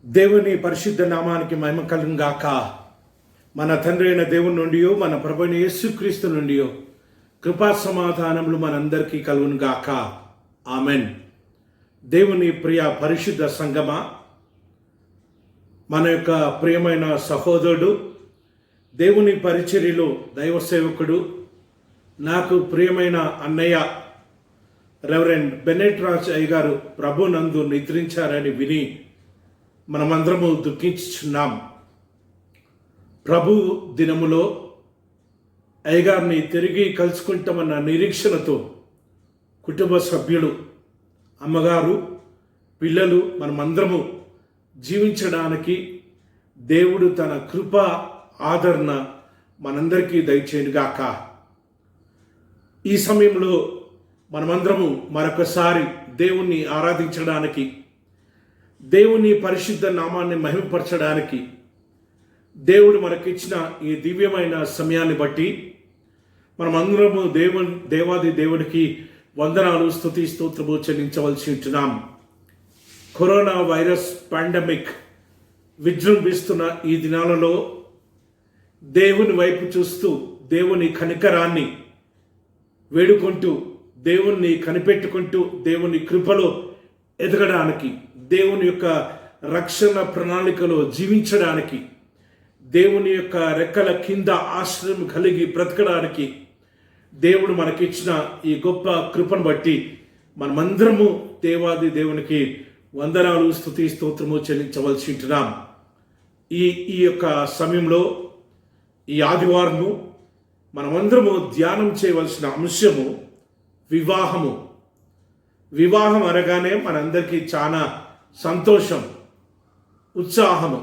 దేవుని పరిశుద్ధ నామానికి మహిమ కలుగును గాక. మన తండ్రి అయిన దేవుని నుండి, మన ప్రభువైన యేసుక్రీస్తు నుండి కృపా సమాధానములు మనందరికీ కలుగును గాక. ఆమెన్. దేవుని ప్రియ పరిశుద్ధ సంగమా, మన యొక్క ప్రియమైన సహోదరుడు, దేవుని పరిచర్యలో దైవ సేవకుడు, నాకు ప్రియమైన అన్నయ్య రెవరెండ్ బెనెట్ రాజ్ అయ్య గారు ప్రభునందు నిద్రించారని విని మనమందరము దుఃఖించుచున్నాం. ప్రభు దినములో అయ్యగారిని తిరిగి కలుసుకుంటామన్న నిరీక్షణతో కుటుంబ సభ్యులు, అమ్మగారు, పిల్లలు మనమందరము జీవించడానికి దేవుడు తన కృప ఆదరణ మనందరికీ దయచేయుగాక. ఈ సమయంలో మనమందరము మరొకసారి దేవుణ్ణి ఆరాధించడానికి, దేవుని పరిశుద్ధ నామాన్ని మహిమపరచడానికి దేవుడు మనకిచ్చిన ఈ దివ్యమైన సమయాన్ని బట్టి మనమందరము దేవాది దేవుడికి వందనాలు, స్తుతి, స్తోత్రము చెల్లించవలసి ఉంటున్నాం. కరోనా వైరస్ పాండమిక్ విజృంభిస్తున్న ఈ దినాలలో దేవుని వైపు చూస్తూ దేవుని కనికరాన్ని వేడుకుంటూ, దేవుణ్ణి కనిపెట్టుకుంటూ, దేవుని కృపలో ఎదగడానికి, దేవుని యొక్క రక్షణ ప్రణాళికలో జీవించడానికి, దేవుని యొక్క రెక్కల కింద ఆశ్రయం కలిగి బ్రతకడానికి దేవుడు మనకిచ్చిన ఈ గొప్ప కృపను బట్టి మనమందరము దేవాది దేవునికి వందనాలు, స్తుతి, స్తోత్రము చెల్లించవలసి ఉంటున్నాం. ఈ యొక్క సమయంలో, ఈ ఆదివారము మనమందరము ధ్యానం చేయవలసిన అంశము వివాహము. వివాహం అనగానే మనందరికీ చాలా సంతోషం, ఉత్సాహము.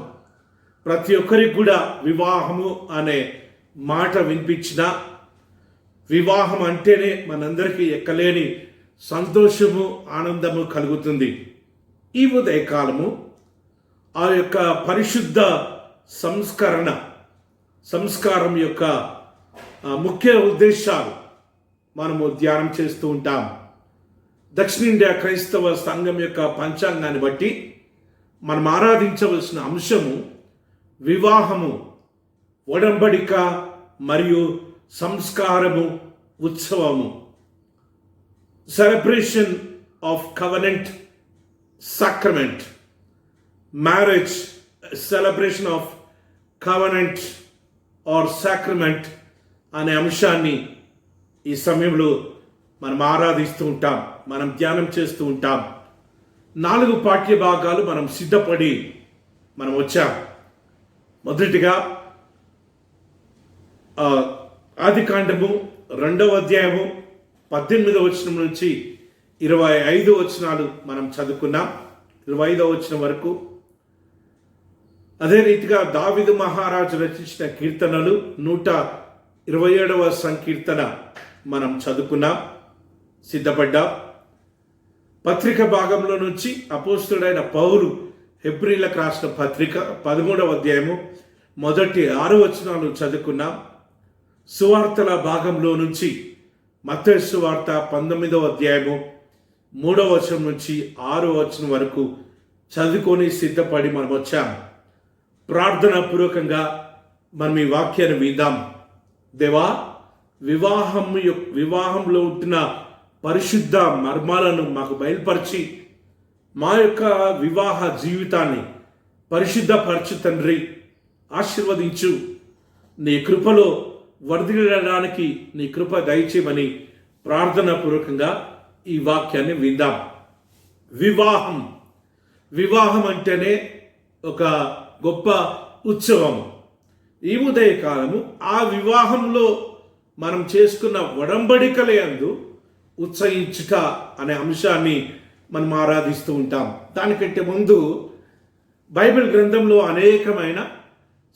ప్రతి ఒక్కరికి కూడా వివాహము అనే మాట వినిపించిన, వివాహం అంటేనే మనందరికీ ఎక్కలేని సంతోషము, ఆనందము కలుగుతుంది. ఈ ఉదయకాలము ఆ యొక్క పరిశుద్ధ సంస్కారం యొక్క ముఖ్య ఉద్దేశాలు మనము ధ్యానం చేస్తూ ఉంటాం. దక్షిణ ఇండియా క్రైస్తవ సంఘం యొక్క పంచాంగాన్ని బట్టి మనం ఆరాధించవలసిన అంశము వివాహము, ఒడంబడిక మరియు సంస్కారము, ఉత్సవము. Celebration of covenant, sacrament. Marriage, celebration of covenant or sacrament అనే అంశాన్ని ఈ సమయంలో మనం ఆరాధిస్తూ ఉంటాం, మనం ధ్యానం చేస్తూ ఉంటాం. 4 పాఠ్య భాగాలు మనం సిద్ధపడి మనం వచ్చాం. మొదటిగా ఆదికాండము 2వ అధ్యాయము 18వ వచనం నుంచి 25వ వచనాలు మనం చదువుకున్నాం, 25వ వచనం వరకు. అదే రీతిగా దావీదు మహారాజు రచించిన కీర్తనలు 127వ సంకీర్తన మనం చదువుకున్నాం, సిద్ధపడ్డాం. పత్రిక భాగంలో నుంచి అపోస్తుడైన పౌలు హెబ్రీలకు రాసిన పత్రిక 13వ అధ్యాయము మొదటి 6 వచనాలు చదువుకున్నాం. సువార్తల భాగంలో నుంచి మత్తయి సువార్త 19వ అధ్యాయము 3వ వచనం నుంచి 6వ వచనం వరకు చదువుకొని సిద్ధపడి మనం వచ్చాం. ప్రార్థనా పూర్వకంగా మనం ఈ వాక్యాన్ని విందాం. దేవా, వివాహంలో ఉంటున్న పరిశుద్ధ మర్మాలను మాకు బయలుపరిచి మా యొక్క వివాహ జీవితాన్ని పరిశుద్ధపరచు తండ్రి. ఆశీర్వదించు. నీ కృపలో వర్ధిల్లడానికి నీ కృప దయచేయమని ప్రార్థనా పూర్వకంగా ఈ వాక్యాన్ని విందాం. వివాహం అంటేనే ఒక గొప్ప ఉత్సవం. ఈ ఉదయకాలము ఆ వివాహంలో మనం చేసుకున్న ఒడంబడికలందు ఉత్సహించుట అనే అంశాన్ని మనం ఆరాధిస్తూ ఉంటాం. దానికంటే ముందు బైబిల్ గ్రంథంలో అనేకమైన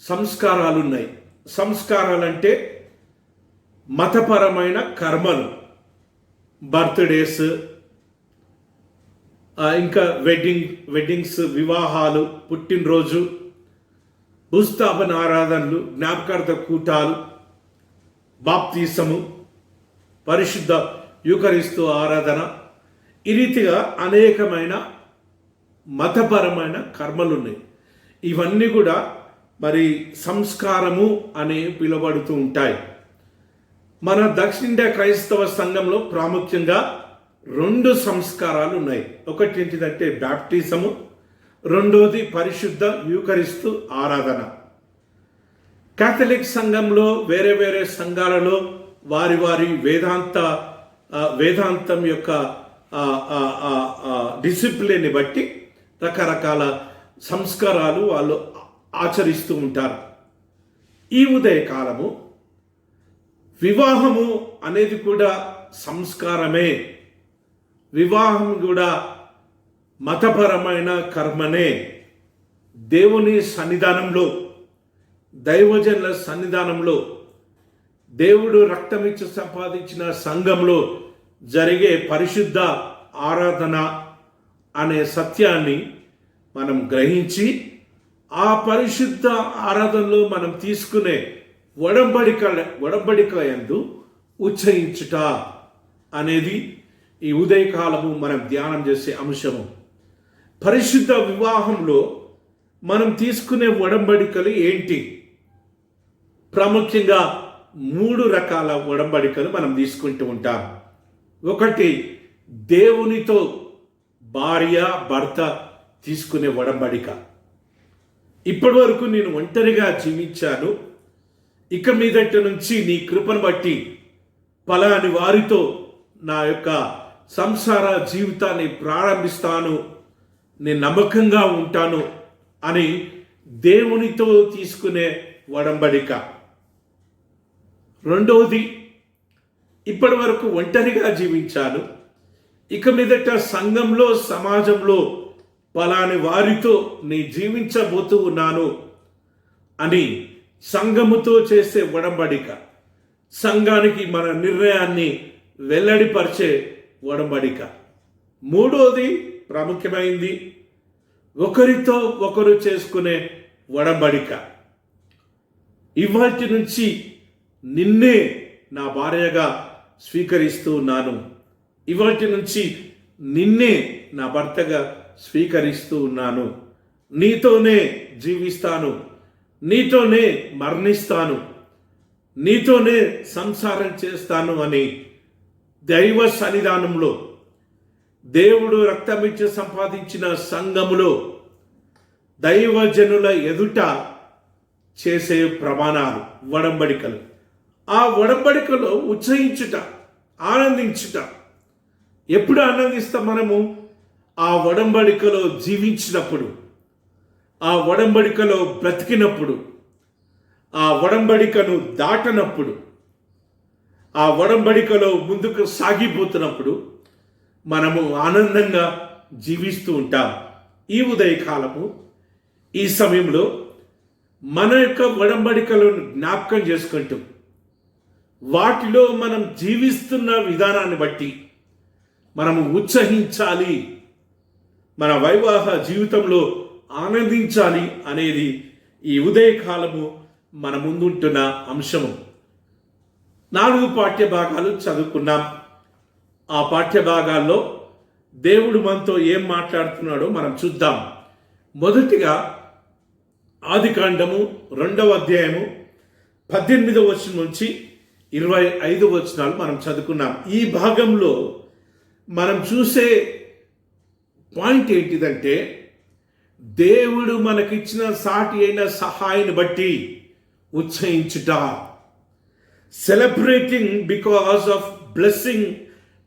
సంస్కారాలు ఉన్నాయి. సంస్కారాలంటే మతపరమైన కర్మలు, బర్త్డేస్, ఇంకా వెడ్డింగ్స్, వివాహాలు, పుట్టినరోజు, భూస్థాపన ఆరాధనలు, జ్ఞాపకార్థ కూటాలు, బాప్తీసము, పరిశుద్ధ యూకరిస్తు ఆరాధన, ఈ రీతిగా అనేకమైన మతపరమైన కర్మలు ఉన్నాయి. ఇవన్నీ కూడా మరి సంస్కారము అని పిలువబడుతూ ఉంటాయి. మన దక్షిణ ఇండియా క్రైస్తవ సంఘంలో ప్రాముఖ్యంగా 2 సంస్కారాలు ఉన్నాయి. ఒకటి ఏంటిదంటే బ్యాప్టిజము, రెండోది పరిశుద్ధ యూకరిస్తు ఆరాధన. కేథలిక్ సంఘంలో వేరే వేరే సంఘాలలో వారి వారి వేదాంతం యొక్క డిసిప్లిన్ని బట్టి రకరకాల సంస్కారాలు వాళ్ళు ఆచరిస్తూ ఉంటారు. ఈ ఉదయకాలము వివాహము అనేది కూడా సంస్కారమే. వివాహం కూడా మతపరమైన కర్మనే. దేవుని సన్నిధానంలో, దైవజనుల సన్నిధానంలో, దేవుడు రక్తమిచ్చి సంపాదించిన సంఘంలో జరిగే పరిశుద్ధ ఆరాధన అనే సత్యాన్ని మనం గ్రహించి ఆ పరిశుద్ధ ఆరాధనలో మనం తీసుకునే ఒడంబడిక యందు ఉచ్చరించుట అనేది ఈ ఉదయకాలము మనం ధ్యానం చేసే అంశము. పరిశుద్ధ వివాహంలో మనం తీసుకునే ఒడంబడికలు ఏంటి? ప్రాముఖ్యంగా 3 రకాల ఒడంబడికలు మనం తీసుకుంటూ ఉంటాం. ఒకటి, దేవునితో భార్య భర్త తీసుకునే ఒడంబడిక. ఇప్పటి వరకు నేను ఒంటరిగా జీవించాను, ఇక మీదట నుంచి నీ కృపను బట్టి పలాని వారితో నా యొక్క సంసార జీవితాన్ని ప్రారంభిస్తాను, నేను నమ్మకంగా ఉంటాను అని దేవునితో తీసుకునే ఒడంబడిక. రెండవది, ఇప్పటి వరకు ఒంటరిగా జీవించాను, ఇక మీదట సంఘంలో సమాజంలో పలాని వారితో నీ జీవించబోతూ ఉన్నాను అని సంఘముతో చేసే ఒడంబడిక. సంఘానికి మన నిర్ణయాన్ని వెల్లడిపరిచే ఒడంబడిక. మూడోది ప్రాముఖ్యమైంది, ఒకరితో ఒకరు చేసుకునే ఒడంబడిక. ఇవాటి నుంచి నిన్నే నా భార్యగా స్వీకరిస్తూ ఉన్నాను, ఇవాటి నుంచి నిన్నే నా భర్తగా స్వీకరిస్తూ ఉన్నాను, నీతోనే జీవిస్తాను, నీతోనే మరణిస్తాను, నీతోనే సంసారం చేస్తాను అని దైవ సన్నిధానంలో, దేవుడు రక్తమిచ్చి సంపాదించిన సంఘములో, దైవజనుల ఎదుట చేసే ప్రమాణాలు, ఒడంబడికలు. ఆ ఒడంబడికలో ఉచ్చరించుట, ఆనందించుట. ఎప్పుడు ఆనందిస్తాం మనము? ఆ ఒడంబడికలో జీవించినప్పుడు, ఆ ఒడంబడికలో బ్రతికినప్పుడు, ఆ ఒడంబడికను దాటనప్పుడు, ఆ ఒడంబడికలో ముందుకు సాగిపోతున్నప్పుడు మనము ఆనందంగా జీవిస్తూ ఉంటాం. ఈ ఉదయకాలము, ఈ సమయంలో మన యొక్క ఒడంబడికలను జ్ఞాపకం చేసుకుంటూ వాటిలో మనం జీవిస్తున్న విధానాన్ని బట్టి మనము ఉత్సహించాలి, మన వైవాహ జీవితంలో ఆనందించాలి అనేది ఈ ఉదయకాలము మన ముందుంటున్న అంశము. 4 పాఠ్యభాగాలు చదువుకున్నాం. ఆ పాఠ్యభాగాల్లో దేవుడు మనతో ఏం మాట్లాడుతున్నాడో మనం చూద్దాం. మొదటిగా ఆదికాండము 2వ అధ్యాయము 18వ వచనం నుంచి 25 వచనాలు మనం చదువుకున్నాం. ఈ భాగంలో మనం చూసే పాయింట్ ఏంటిదంటే, దేవుడు మనకిచ్చిన సాటి అయిన సహాయాన్ని బట్టి ఉత్సహించుట. Celebrating because of blessing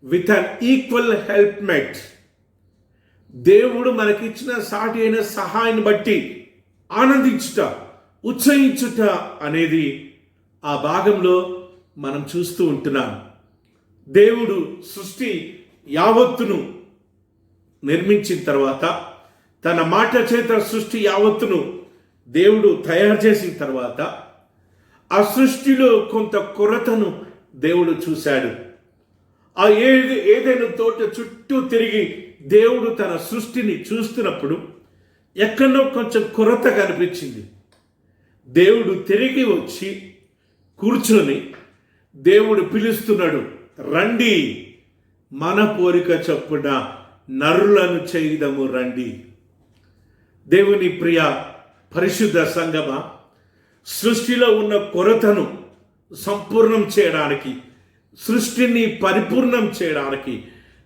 with an equal helpmate. దేవుడు మనకిచ్చిన సాటి అయిన సహాయాన్ని బట్టి ఆనందించుట, ఉత్సహించుట అనేది ఆ భాగంలో మనం చూస్తూ ఉంటున్నాం. దేవుడు సృష్టి యావత్తును నిర్మించిన తర్వాత, తన మాట చేత సృష్టి యావత్తును దేవుడు తయారు చేసిన తర్వాత, ఆ సృష్టిలో కొంత కొరతను దేవుడు చూశాడు. ఆ ఏదైనా తోట చుట్టూ తిరిగి దేవుడు తన సృష్టిని చూస్తున్నప్పుడు ఎక్కడో కొంచెం కొరత కనిపించింది. దేవుడు తిరిగి వచ్చి కూర్చొని దేవుడు పిలుస్తున్నాడు, రండి, మన పోలిక చొప్పున నరులను చేయుదము రండి. దేవుని ప్రియ పరిశుద్ధ సంగమ, సృష్టిలో ఉన్న కొరతను సంపూర్ణం చేయడానికి, సృష్టిని పరిపూర్ణం చేయడానికి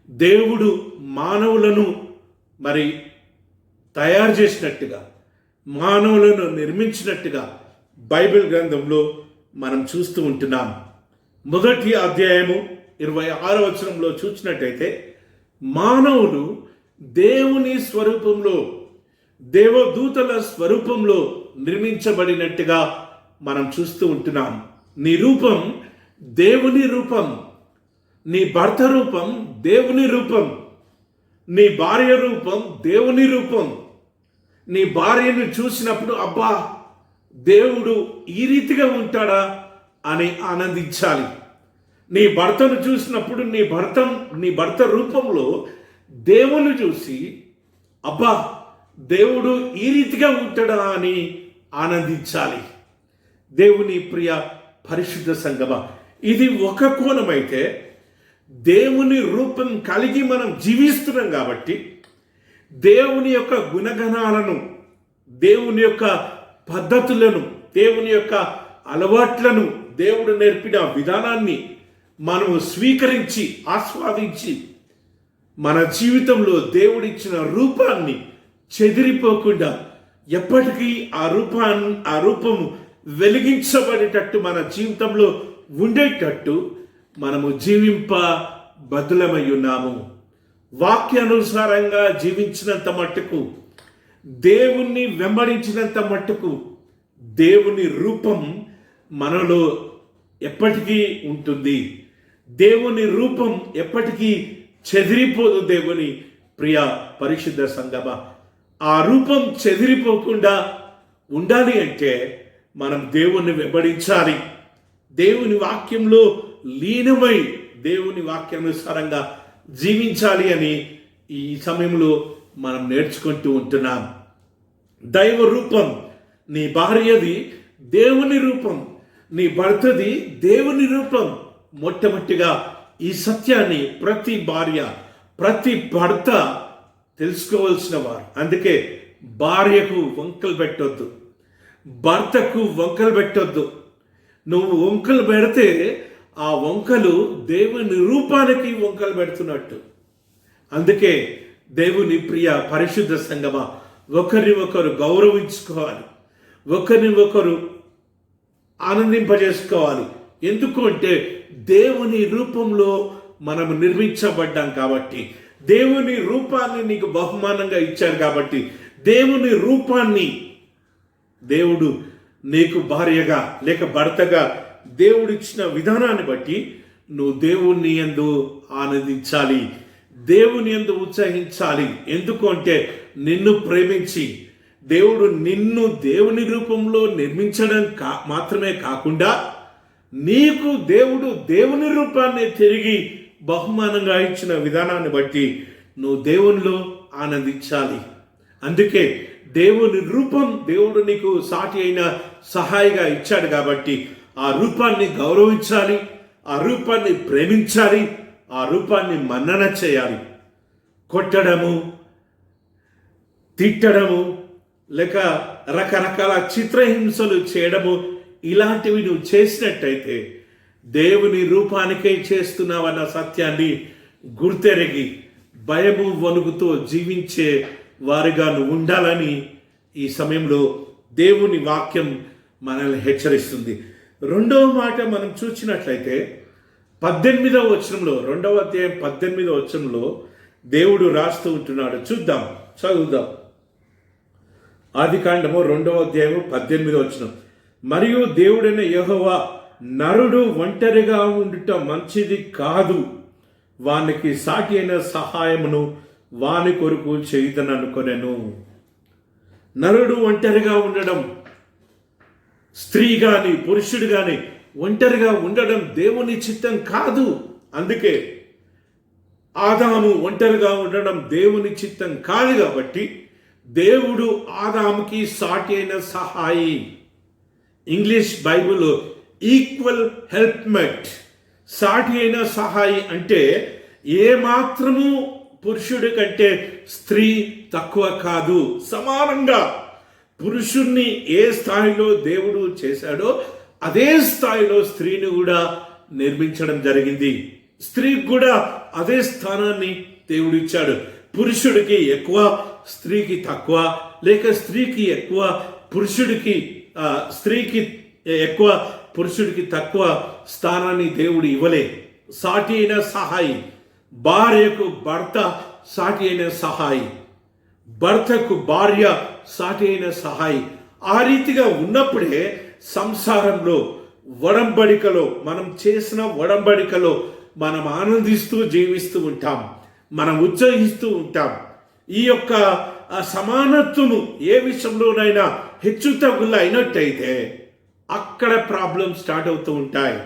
దేవుడు మానవులను మరి తయారు చేసినట్టుగా, మానవులను నిర్మించినట్టుగా బైబిల్ గ్రంథంలో మనం చూస్తూ ఉంటున్నాం. మొదటి అధ్యాయము 26వ వచనంలో చూసినట్టయితే మానవులు దేవుని స్వరూపంలో, దేవదూతల స్వరూపంలో నిర్మించబడినట్టుగా మనం చూస్తూ ఉంటున్నాం. నీ రూపం దేవుని రూపం, నీ భర్త రూపం దేవుని రూపం, నీ భార్య రూపం దేవుని రూపం. నీ భార్యను చూసినప్పుడు అబ్బా దేవుడు ఈ రీతిగా ఉంటాడా అని ఆనందించాలి. నీ భర్తను చూసినప్పుడు నీ భర్త రూపంలో దేవుని చూసి అబ్బా దేవుడు ఈ రీతిగా ఉంటాడా అని ఆనందించాలి. దేవుని ప్రియ పరిశుద్ధ సంగమ, ఇది ఒక కోణమైతే దేవుని రూపం కలిగి మనం జీవిస్తున్నాం కాబట్టి దేవుని యొక్క గుణగణాలను, దేవుని యొక్క పద్ధతులను, దేవుని యొక్క అలవాట్లను, దేవుడు నేర్పిన విధానాన్ని మనము స్వీకరించి ఆస్వాదించి మన జీవితంలో దేవుడిచ్చిన రూపాన్ని చెదిరిపోకుండా ఎప్పటికీ ఆ రూపము వెలిగించబడేటట్టు మన జీవితంలో ఉండేటట్టు మనము బదులమై ఉన్నాము. వాక్యానుసారంగా జీవించినంత మట్టుకు, దేవుణ్ణి వెంబడించినంత మట్టుకు దేవుని రూపం మనలో ఎప్పటికీ ఉంటుంది. దేవుని రూపం ఎప్పటికీ చెదిరిపోదు. దేవుని ప్రియ పరిశుద్ధ సంగమ, ఆ రూపం చెదిరిపోకుండా ఉండాలి అంటే మనం దేవుణ్ణి వెంబడించాలి. దేవుని వాక్యంలో లీనమై దేవుని వాక్యానుసారంగా జీవించాలి అని ఈ సమయంలో మనం నేర్చుకుంటూ ఉంటున్నాం. దైవ రూపం, నీ భార్యది దేవుని రూపం, నీ భర్తది దేవుని రూపం. మొట్టమొదటిగా ఈ సత్యాన్ని ప్రతి భార్య, ప్రతి భర్త తెలుసుకోవాల్సిన వారు. అందుకే భార్యకు వంకలు పెట్టొద్దు, భర్తకు వంకలు పెట్టొద్దు. నువ్వు వంకలు పెడితే ఆ వంకలు దేవుని రూపానికి వంకలు పెడుతున్నట్టు. అందుకే దేవుని ప్రియ పరిశుద్ధ సంగమ, ఒకరిని ఒకరు గౌరవించుకోవాలి, ఒకరిని ఒకరు ఆనందింపజేసుకోవాలి. ఎందుకు అంటే దేవుని రూపంలో మనము నిర్మించబడ్డాం కాబట్టి, దేవుని రూపాన్ని నీకు బహుమానంగా ఇచ్చారు కాబట్టి, దేవుని రూపాన్ని దేవుడు నీకు భార్యగా లేక భర్తగా దేవుడిచ్చిన విధానాన్ని బట్టి నువ్వు దేవుని యందు ఆనందించాలి, దేవుని యందు ఉత్సహించాలి. ఎందుకు అంటే నిన్ను ప్రేమించి దేవుడు నిన్ను దేవుని రూపంలో నిర్మించడం మాత్రమే కాకుండా నీకు దేవుడు దేవుని రూపాన్ని తిరిగి బహుమానంగా ఇచ్చిన విధానాన్ని బట్టి నువ్వు దేవునిలో ఆనందించాలి. అందుకే దేవుని రూపం దేవుడు నీకు సాటి అయిన సహాయిగా ఇచ్చాడు కాబట్టి ఆ రూపాన్ని గౌరవించాలి, ఆ రూపాన్ని ప్రేమించాలి, ఆ రూపాన్ని మన్నన చేయాలి. కొట్టడము, తిట్టడము, లేక రకరకాల చిత్రహింసలు చేయడము ఇలాంటివి నువ్వు చేసినట్టయితే దేవుని రూపానికై చేస్తున్నావన్న సత్యాన్ని గుర్తెరిగి భయము వణుకుతో జీవించే వారిగా నువ్వు ఉండాలని ఈ సమయంలో దేవుని వాక్యం మనల్ని హెచ్చరిస్తుంది. రెండవ మాట మనం చూసినట్లయితే 18వ వచనంలో, 2వ అధ్యాయం 18వ వచనంలో దేవుడు రాస్తూ ఉంటున్నాడు. చదువుదాం. ఆదికాండము 2వ అధ్యాయము 18వ వచనం. మరియు దేవుడైన యెహోవా, నరుడు ఒంటరిగా ఉండుట మంచిది కాదు, వానికి సాటి అయిన సహాయమును వాని కొరకు చేయుదననుకొనెను. నరుడు ఒంటరిగా ఉండడం, స్త్రీ గాని పురుషుడు గాని ఒంటరిగా ఉండడం దేవుని చిత్తం కాదు. అందుకే ఆదాము ఒంటరిగా ఉండడం దేవుని చిత్తం కాదు కాబట్టి దేవుడు ఆదాముకి సాటి అయిన సహాయి, ఇంగ్లీష్ బైబిల్లో ఈక్వల్ హెల్ప్మెట్, సాటి అయిన సహాయి అంటే ఏ మాత్రము పురుషుడి కంటే స్త్రీ తక్కువ కాదు, సమానంగా పురుషుణ్ణి ఏ స్థాయిలో దేవుడు చేశాడో అదే స్థాయిలో స్త్రీని కూడా నిర్మించడం జరిగింది. స్త్రీకి కూడా అదే స్థానాన్ని దేవుడు ఇచ్చాడు. పురుషుడికి ఎక్కువ, స్త్రీకి తక్కువ, లేక స్త్రీకి ఎక్కువ, స్త్రీకి ఎక్కువ, పురుషుడికి తక్కువ స్థానాన్ని దేవుడు ఇవ్వలే. సాటి అయిన సహాయి, భార్యకు భర్త సాటి అయిన సహాయి, భర్తకు భార్య సాటి అయిన సహాయి. ఆ రీతిగా ఉన్నప్పుడే సంసారంలో ఒడంబడికలో, మనం చేసిన ఒడంబడికలో మనం ఆనందిస్తూ జీవిస్తూ ఉంటాం, మనం ఉత్సహిస్తూ ఉంటాం. ఈ యొక్క సమానత్వము ఏ విషయంలోనైనా హెచ్చు తగ్గులు అయినట్టయితే అక్కడ ప్రాబ్లం స్టార్ట్ అవుతూ ఉంటాయి.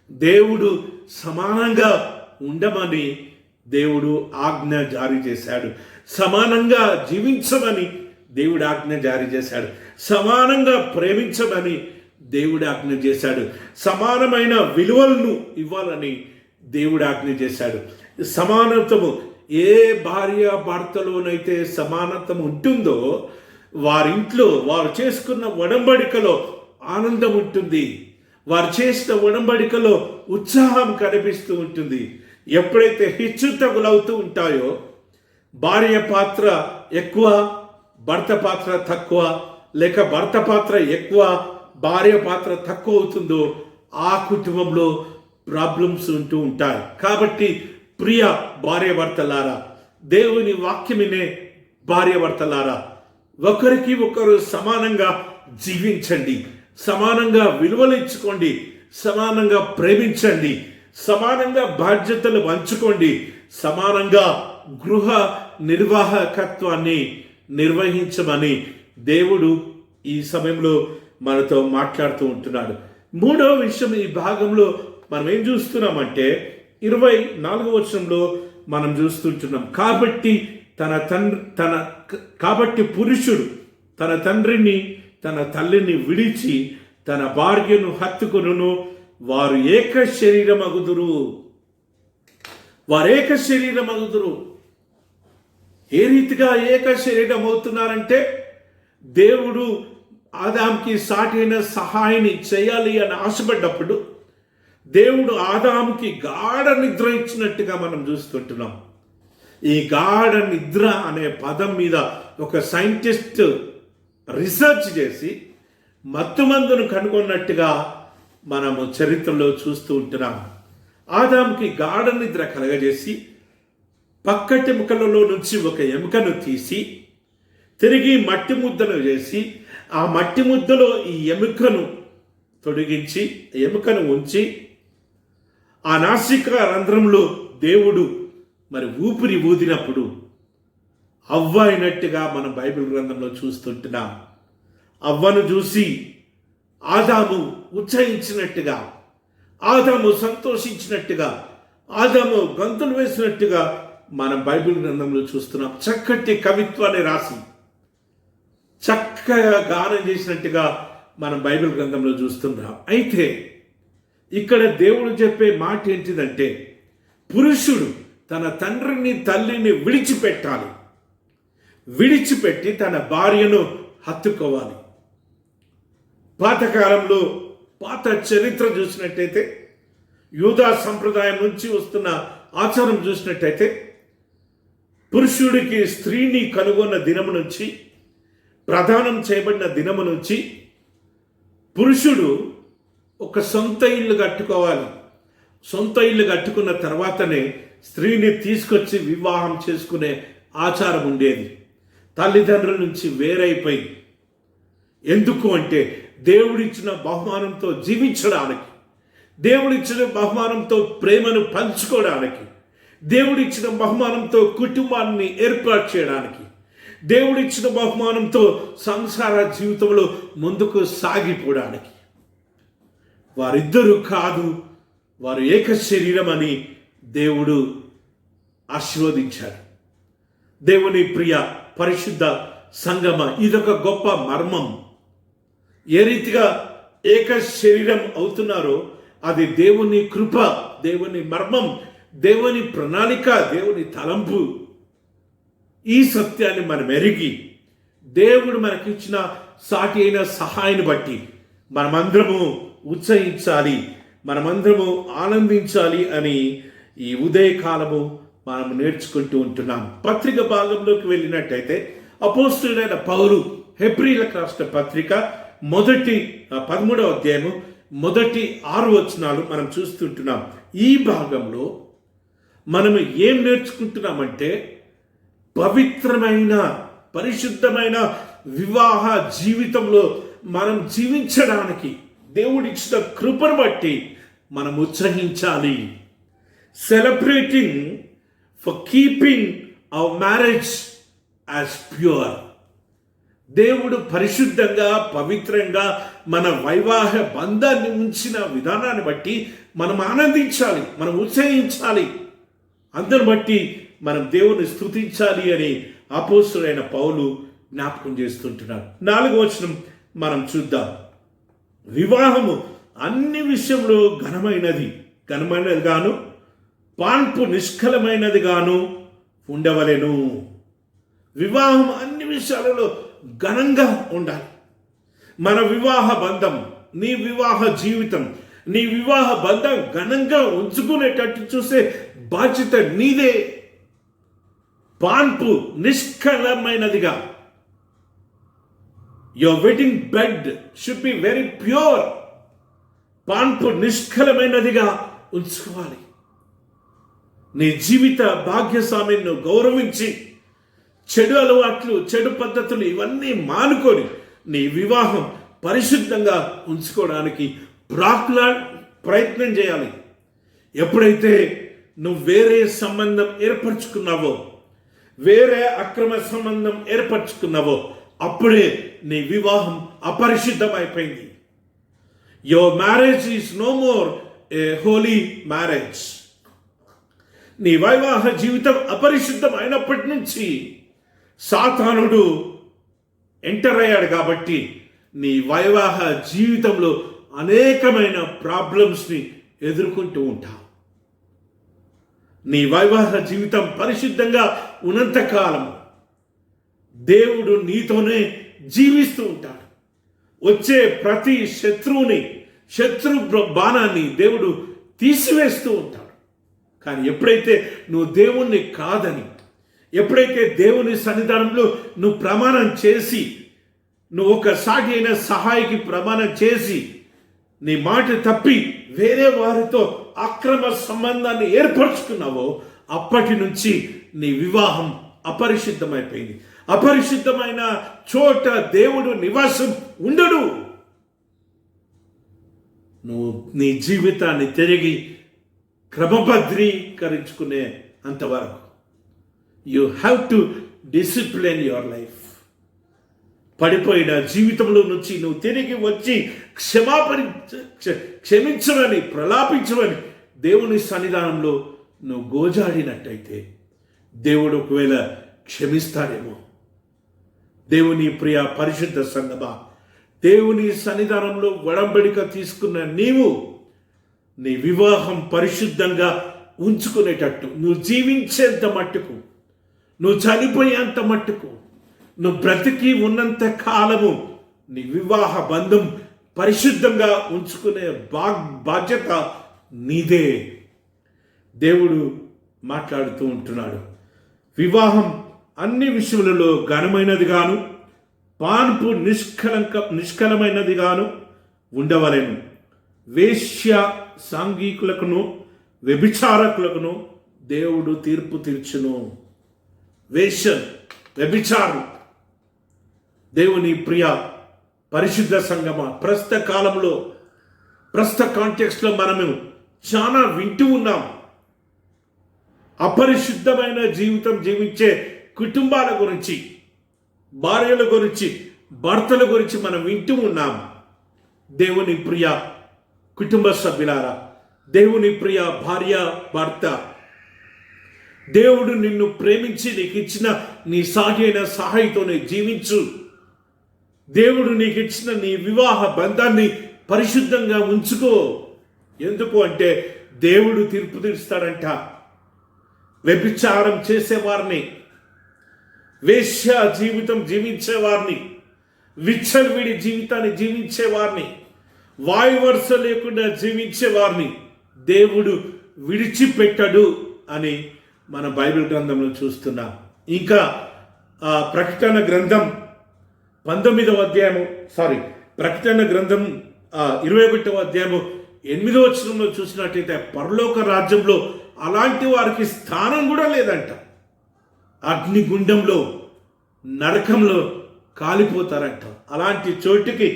దేవుడు సమానంగా ఉండమని దేవుడు ఆజ్ఞ జారీ చేశాడు. సమానంగా జీవించమని దేవుడు ఆజ్ఞ జారీ చేశాడు. సమానంగా ప్రేమించమని దేవుడు ఆజ్ఞ చేశాడు. సమానమైన విలువలను ఇవ్వాలని దేవుడు ఆజ్ఞ చేశాడు. సమానత్వము, ఏ భార్య భర్తలోనైతే సమానత్వం ఉంటుందో వారింట్లో వారు చేసుకున్న ఒడంబడికలో ఆనందం ఉంటుంది, వారు చేసిన ఒడంబడికలో ఉత్సాహం కనిపిస్తూ ఉంటుంది. ఎప్పుడైతే హెచ్చు తగులవుతూ ఉంటాయో, భార్య పాత్ర ఎక్కువ, భర్త పాత్ర తక్కువ, లేక భర్త పాత్ర ఎక్కువ, భార్య పాత్ర తక్కువ అవుతుందో ఆ కుటుంబంలో ప్రాబ్లమ్స్ ఉంటూ ఉంటాయి. కాబట్టి ప్రియ భార్య భర్తలారా, దేవుని వాక్యమినే భార్య భర్తలారా, ఒకరికి ఒకరు సమానంగా జీవించండి, సమానంగా విలువలు ఇచ్చుకోండి, సమానంగా ప్రేమించండి, సమానంగా బాధ్యతలు పంచుకోండి, సమానంగా గృహ నిర్వాహకత్వాన్ని నిర్వహించమని దేవుడు ఈ సమయంలో మనతో మాట్లాడుతూ ఉంటున్నాడు. మూడవ విషయం ఈ భాగంలో మనం ఏం చూస్తున్నామంటే 24వ వచనంలో మనం చూస్తుంటున్నాం. కాబట్టి పురుషుడు తన తండ్రిని తన తల్లిని విడిచి తన భార్యను హత్తుకొనును, వారు ఏక శరీరమగుదురు. వారు ఏక శరీరమగుదురు. ఏ రీతిగా ఏక శరీరం అవుతున్నారంటే, దేవుడు ఆదాంకి సాటైన సహాయాన్ని చేయాలి అని ఆశపడ్డప్పుడు దేవుడు ఆదాంకి గాఢ నిద్ర ఇచ్చినట్టుగా మనం చూస్తుంటున్నాం. ఈ గాఢ నిద్ర అనే పదం మీద ఒక సైంటిస్ట్ రీసెర్చ్ చేసి మత్తుమందును కనుగొన్నట్టుగా మనము చరిత్రలో చూస్తూ ఉంటున్నాం. ఆదాంకి గాఢ నిద్ర కలగజేసి పక్కటి ఎముకలలో నుంచి ఒక ఎముకను తీసి తిరిగి మట్టి ముద్దను చేసి ఆ మట్టి ముద్దలో ఈ ఎముకను తొడిగించి ఎముకను ఉంచి ఆ నాసిక రంధ్రంలో దేవుడు మరి ఊపిరి ఊదినప్పుడు అవ్వ అయినట్టుగా మనం బైబిల్ గ్రంథంలో చూస్తుంటున్నాం. అవ్వను చూసి ఆదాము ఉత్సహించినట్టుగా, ఆదాము సంతోషించినట్టుగా, ఆదాము గంతులు వేసినట్టుగా మనం బైబిల్ గ్రంథంలో చూస్తున్నాం. చక్కటి కవిత్వాన్ని రాసి చక్కగా గానం చేసినట్టుగా మనం బైబిల్ గ్రంథంలో చూస్తున్నాం. అయితే ఇక్కడ దేవుడు చెప్పే మాట ఏంటిదంటే, పురుషుడు తన తండ్రిని తల్లిని విడిచిపెట్టాలి, విడిచిపెట్టి తన భార్యను హత్తుకోవాలి. పాతకాలంలో పాత చరిత్ర చూసినట్టయితే, యూదా సంప్రదాయం నుంచి వస్తున్న ఆచారం చూసినట్టయితే, పురుషుడికి స్త్రీని కనుగొన్న దినము నుంచి, ప్రదానం చేయబడిన దినము నుంచి పురుషుడు ఒక సొంత ఇల్లు కట్టుకోవాలి. సొంత ఇల్లు కట్టుకున్న తర్వాతనే స్త్రీని తీసుకొచ్చి వివాహం చేసుకునే ఆచారం ఉండేది. తల్లిదండ్రుల నుంచి వేరైపోయి, ఎందుకు అంటే దేవుడిచ్చిన బహుమానంతో జీవించడానికి, దేవుడిచ్చిన బహుమానంతో ప్రేమను పంచుకోవడానికి, దేవుడిచ్చిన బహుమానంతో కుటుంబాన్ని ఏర్పాటు చేయడానికి, దేవుడిచ్చిన బహుమానంతో సంసార జీవితంలో ముందుకు సాగిపోవడానికి. వారిద్దరూ కాదు, వారు ఏక శరీరం అని దేవుడు ఆశీర్వదించాడు. దేవుని ప్రియ పరిశుద్ధ సంగమ, ఇదొక గొప్ప మర్మం. ఏ రీతిగా ఏక శరీరం అవుతున్నారో అది దేవుని కృప, దేవుని మర్మం, దేవుని ప్రణాళిక, దేవుని తలంపు. ఈ సత్యాన్ని మనం ఎరిగి దేవుడు మనకిచ్చిన సాటి అయిన సహాయాన్ని బట్టి మనమందరము ఉత్సహించాలి, మనమందరము ఆనందించాలి అని ఈ ఉదయకాలము మనం నేర్చుకుంటూ ఉంటున్నాం. పత్రిక భాగంలోకి వెళ్ళినట్టయితే అపోస్తలుడైన పౌలు హెబ్రీయులకు రాసిన పత్రిక 13వ అధ్యాయము మొదటి 6 వచనాలు మనం చూస్తుంటున్నాం. ఈ భాగంలో మనము ఏం నేర్చుకుంటున్నామంటే పవిత్రమైన పరిశుద్ధమైన వివాహ జీవితంలో మనం జీవించడానికి దేవుడిచ్చిన కృపను బట్టి మనం ఉత్సహించాలి. Celebrating for keeping our marriage as pure. దేవుడు పరిశుద్ధంగా పవిత్రంగా మన వైవాహ బంధాన్ని ఉంచిన విధానాన్ని బట్టి మనం ఆనందించాలి, మనం ఉత్సహించాలి. అందరిని బట్టి మనం దేవుని స్తుతించాలి అని అపోస్తలుడైన పౌలు జ్ఞాపకం చేస్తుంటున్నాడు. 4వ వచనం మనం చూద్దాం. వివాహము అన్ని విషయంలో ఘనమైనది గాను పాన్పు నిష్కలమైనది గాను ఉండవలెను. వివాహం అన్ని విషయాలలో ఘనంగా ఉండాలి. మన వివాహ బంధం, నీ వివాహ జీవితం, నీ వివాహ బంధం ఘనంగా ఉంచుకునేటట్టు చూసే బాధ్యత నీదే. పాన్పు నిష్కలమైనదిగా, your wedding bed should be very pure. పాన్పు నిష్కలమైనదిగా ఉంచుకోవాలి. నీ జీవిత భాగ్యస్వామిని గౌరవించి చెడు అలవాట్లు, చెడు పద్ధతులు ఇవన్నీ మానుకొని నీ వివాహం పరిశుద్ధంగా ఉంచుకోవడానికి ప్రయత్నం చేయాలి. ఎప్పుడైతే నువ్వు వేరే సంబంధం ఏర్పరచుకున్నావో, వేరే అక్రమ సంబంధం ఏర్పరచుకున్నావో, అప్పుడే నీ వివాహం అపరిశుద్ధమైపోయింది. Your marriage is no more a holy marriage. నీ వైవాహ జీవితం అపరిశుద్ధం అయినప్పటి నుంచి సాతానుడు ఎంటర్ అయ్యాడు కాబట్టి నీ వైవాహ జీవితంలో అనేకమైన ప్రాబ్లమ్స్ని ఎదుర్కొంటూ ఉంటావు. నీ వైవాహ జీవితం పరిశుద్ధంగా ఉన్నంతకాలం దేవుడు నీతోనే జీవిస్తూ ఉంటాడు. వచ్చే ప్రతి శత్రు బాణాన్ని దేవుడు తీసివేస్తూ ఉంటాడు. కానీ ఎప్పుడైతే నువ్వు దేవుణ్ణి కాదని, ఎప్పుడైతే దేవుని సన్నిధానంలో నువ్వు ప్రమాణం చేసి, నువ్వు ఒక సాటి అయిన సహాయికి ప్రమాణం చేసి నీ మాట తప్పి వేరే వారితో అక్రమ సంబంధాన్ని ఏర్పరచుకున్నావో, అప్పటి నుంచి నీ వివాహం అపరిశుద్ధమైపోయింది. అపరిశుద్ధమైన చోట దేవుడు నివాసం ఉండడు. నువ్వు నీ జీవితాన్ని తిరిగి క్రమబద్ధీకరించుకునే అంతవరకు you have to discipline your life. పడిపోయిన జీవితంలో నుంచి నువ్వు తిరిగి వచ్చి క్షమించమని, ప్రలాపించమని దేవుని సన్నిధానంలో నువ్వు గోజాడినట్టయితే దేవుడు ఒకవేళ క్షమిస్తాడేమో. దేవుని ప్రియ పరిశుద్ధ సంగమా, దేవుని సన్నిధానంలో ఒడంబడిక తీసుకున్న నీవు నీ వివాహం పరిశుద్ధంగా ఉంచుకునేటట్టు, నువ్వు జీవించేంత మట్టుకు, నువ్వు చనిపోయేంత మట్టుకు, నువ్వు బ్రతికి ఉన్నంత కాలము నీ వివాహ బంధం పరిశుద్ధంగా ఉంచుకునే బాధ్యత నీదే. దేవుడు మాట్లాడుతూ ఉంటున్నాడు. వివాహం అన్ని విషయములలో ఘనమైనది గాను పాన్పు నిష్కలమైనది గాను ఉండవలెను. వేశ్య సాంఘికులకును వ్యభిచారకులకును దేవుడు తీర్పు తీర్చును. వేశ్య, వ్యభిచారం, దేవుని ప్రియ పరిశుద్ధ సంగమ, ప్రస్తుత కాలంలో, ప్రస్తుత కాంటెక్స్ట్లో మనము చాలా వింటూ ఉన్నాం. అపరిశుద్ధమైన జీవితం జీవించే కుటుంబాల గురించి, భార్యల గురించి, భర్తల గురించి మనం వింటూ ఉన్నాం. దేవుని ప్రియ కుటుంబ సభ్యులారా, దేవుని ప్రియ భార్య భర్త, దేవుడు నిన్ను ప్రేమించి నీకు ఇచ్చిన నీ సాటి అయిన సహాయంతోనే జీవించు. దేవుడు నీకు ఇచ్చిన నీ వివాహ బంధాన్ని పరిశుద్ధంగా ఉంచుకో. ఎందుకు అంటే దేవుడు తీర్పు తీరుస్తాడంట. వ్యభిచారం చేసేవారిని, వేశ్య జీవితం జీవించేవారిని, విచ్చలవిడి జీవితాన్ని జీవించేవారిని, వాయువర్ష లేకుండా జీవించేవారిని దేవుడు విడిచిపెట్టడు అని మన బైబిల్ గ్రంథంలో చూస్తున్నాం. ఇంకా ప్రకటన గ్రంథం 19వ అధ్యాయము ప్రకటన గ్రంథం 21వ అధ్యాయము 8వ వచనంలో చూసినట్టయితే పరలోక రాజ్యంలో అలాంటి వారికి స్థానం కూడా లేదంట. అగ్నిగుండంలో, నరకంలో కాలిపోతారంట. అలాంటి చోటికి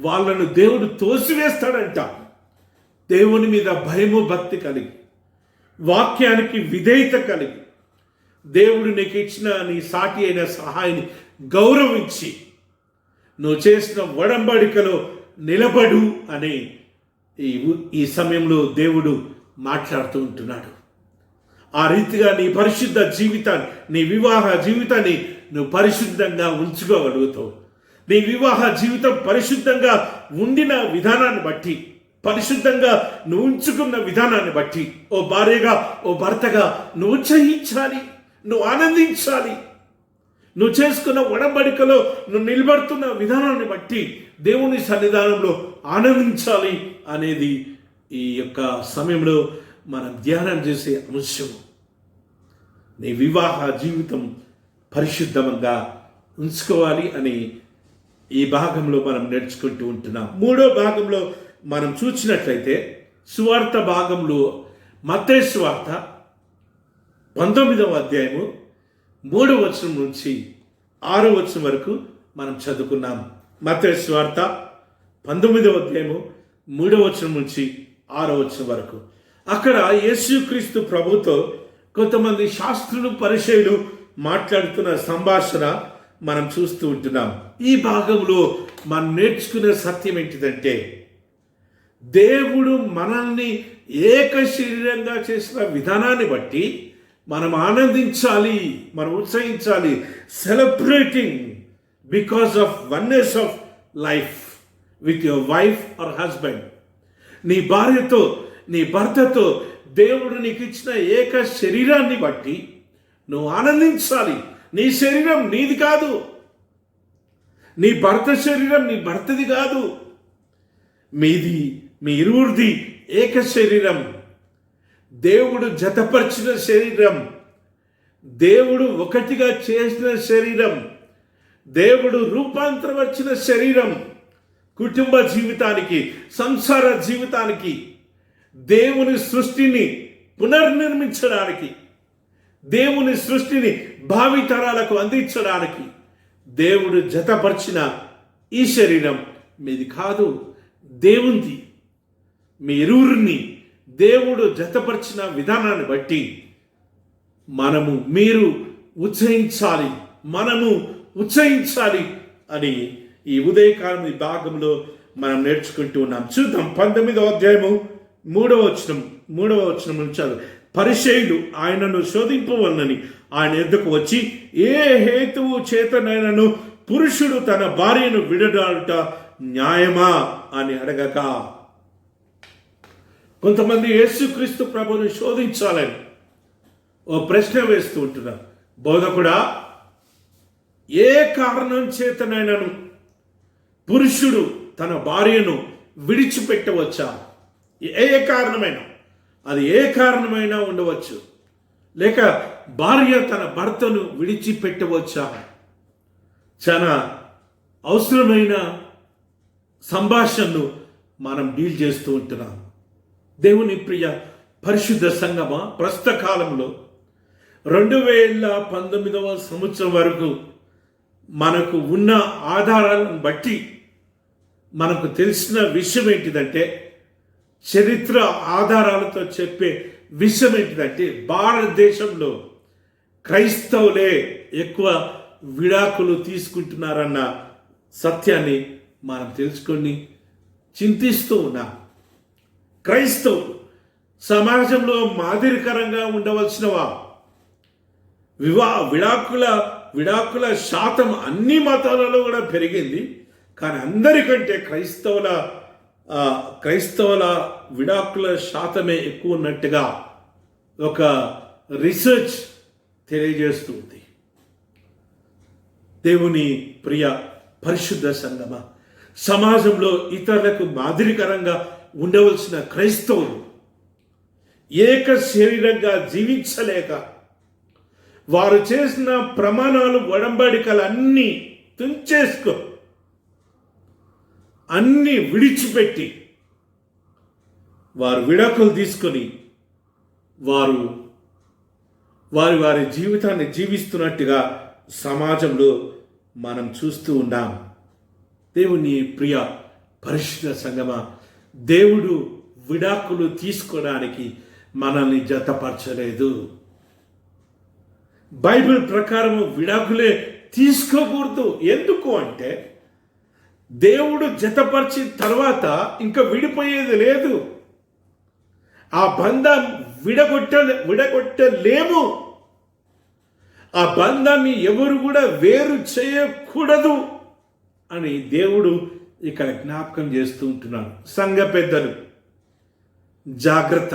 వాళ్ళను దేవుడు తోసివేస్తాడంట. దేవుని మీద భయము భక్తి కలిగి, వాక్యానికి విధేయత కలిగి, దేవుడు నీకు ఇచ్చిన నీ సాటి అయిన సహాయాన్ని గౌరవించి నువ్వు చేసిన ఒడంబడికలో నిలబడు అని ఈ సమయంలో దేవుడు మాట్లాడుతూ ఉంటున్నాడు. ఆ రీతిగా నీ పరిశుద్ధ జీవితాన్ని, నీ వివాహ జీవితాన్ని నువ్వు పరిశుద్ధంగా ఉంచుకోగలుగుతావు. నీ వివాహ జీవితం పరిశుద్ధంగా ఉండిన విధానాన్ని బట్టి, పరిశుద్ధంగా నువ్వు ఉంచుకున్న విధానాన్ని బట్టి ఓ భార్యగా, ఓ భర్తగా నువ్వు ఉత్సహించాలి, నువ్వు ఆనందించాలి. నువ్వు చేసుకున్న ఒడంబడికలో నువ్వు నిలబడుతున్న విధానాన్ని బట్టి దేవుని సన్నిధానంలో ఆనందించాలి అనేది ఈ యొక్క సమయంలో మనం ధ్యానం చేసే అంశము. నీ వివాహ జీవితం పరిశుద్ధంగా ఉంచుకోవాలి అని ఈ భాగంలో మనం నేర్చుకుంటూ ఉంటున్నాం. 3వ భాగంలో మనం చూసినట్లయితే సువార్త భాగంలో మత్తయి సువార్త 19వ అధ్యాయము 3వ వచనం నుంచి 6వ వచనం వరకు మనం చదువుకున్నాం. మత్తయి సువార్త 19వ అధ్యాయము 3వ వచనం నుంచి 6వ వచనం వరకు. అక్కడ యేసుక్రీస్తు ప్రభుతో కొంతమంది శాస్త్రులు, పరిసయ్యులు మాట్లాడుతున్న సంభాషణ మనం చూస్తూ ఉంటున్నాం. ఈ భాగంలో మనం నేర్చుకునే సత్యం ఏంటిదంటే, దేవుడు మనల్ని ఏక శరీరంగా చేసిన విధానాన్ని బట్టి మనం ఆనందించాలి, మనం ఉత్సహించాలి. Celebrating because of oneness of life with your wife or husband. నీ భార్యతో, నీ భర్తతో దేవుడు నీకు ఇచ్చిన ఏక శరీరాన్ని బట్టి నువ్వు ఆనందించాలి. నీ శరీరం నీది కాదు, నీ భర్త శరీరం నీ భర్తది కాదు, మీది, మీ ఇరువురిది ఏక శరీరం. దేవుడు జతపరిచిన శరీరం, దేవుడు ఒకటిగా చేసిన శరీరం, దేవుడు రూపాంతరపరిచిన శరీరం. కుటుంబ జీవితానికి, సంసార జీవితానికి, దేవుని సృష్టిని పునర్నిర్మించడానికి, దేవుని సృష్టిని భావితరాలకు అందించడానికి దేవుడు జతపరిచిన ఈ శరీరం మీది కాదు, దేవుంది. మీ ఇరువురిని దేవుడు జతపరిచిన విధానాన్ని బట్టి మీరు ఉత్సహించాలి, మనము ఉత్సహించాలి అని ఈ ఉదయకాలం ఈ భాగంలో మనం నేర్చుకుంటూ ఉన్నాం. చూద్దాం 19వ అధ్యాయము 3వ వచనం నుంచి. పరిసయ్యులు ఆయనను శోధింపవలనని ఆయన ఎద్దుకు వచ్చి, ఏ హేతువు చేతనైనను పురుషుడు తన భార్యను విడనాడుట న్యాయమా అని అడగక. కొంతమంది యేసుక్రీస్తు ప్రభువుని శోధించాలని ఓ ప్రశ్న వేస్తూ ఉంటున్నారు. బోధకుడా, ఏ కారణం చేతనైనను పురుషుడు తన భార్యను విడిచిపెట్టవచ్చా? ఏ కారణమైనా, అది ఏ కారణమైనా ఉండవచ్చు. లేక భార్య తన భర్తను విడిచిపెట్టవచ్చా? చాలా అవసరమైన సంభాషణను మనం డీల్ చేస్తూ ఉంటున్నాం. దేవుని ప్రియ పరిశుద్ధ సంగమా, ప్రస్తుత కాలంలో 2019వ సంవత్సరం వరకు మనకు ఉన్న ఆధారాలను బట్టి మనకు తెలిసిన విషయం ఏంటిదంటే, చరిత్ర ఆధారాలతో చెప్పే విషయం ఏంటిదంటే, భారతదేశంలో క్రైస్తవులే ఎక్కువ విడాకులు తీసుకుంటున్నారన్న సత్యాన్ని మనం తెలుసుకొని చింతిస్తూ ఉన్నాం. క్రైస్తవులు సమాజంలో మాదిరికరంగా ఉండవలసినవా? విడాకుల శాతం అన్ని మతాలలో కూడా పెరిగింది. కానీ అందరికంటే క్రైస్తవుల విడాకుల శాతమే ఎక్కువ ఉన్నట్టుగా ఒక రీసెర్చ్ తెలియజేస్తుంది. దేవుని ప్రియ పరిశుద్ధ సంగమ, సమాజంలో ఇతరులకు మాదిరికరంగా ఉండవలసిన క్రైస్తవులు ఏక శరీరంగా జీవించలేక వారు చేసిన ప్రమాణాలు ఒడంబడికలన్నీ తుంచేసుకో అన్నీ విడిచిపెట్టి వారు విడాకులు తీసుకొని వారు వారి జీవితాన్ని జీవిస్తున్నట్టుగా సమాజంలో మనం చూస్తూ ఉన్నాం. దేవుని ప్రియ పరిశుద్ధ సంగమ, దేవుడు విడాకులు తీసుకోవడానికి మనల్ని జతపరచలేదు. బైబిల్ ప్రకారం విడాకులే తీసుకోకూడదు. ఎందుకు అంటే దేవుడు జతపరిచిన తర్వాత ఇంకా విడిపోయేది లేదు. ఆ బంధం విడగొట్టలేము. ఆ బంధాన్ని ఎవరు కూడా వేరు చేయకూడదు అని దేవుడు ఇక్కడ జ్ఞాపకం చేస్తూ ఉంటున్నాడు. సంఘ పెద్దలు జాగ్రత్త,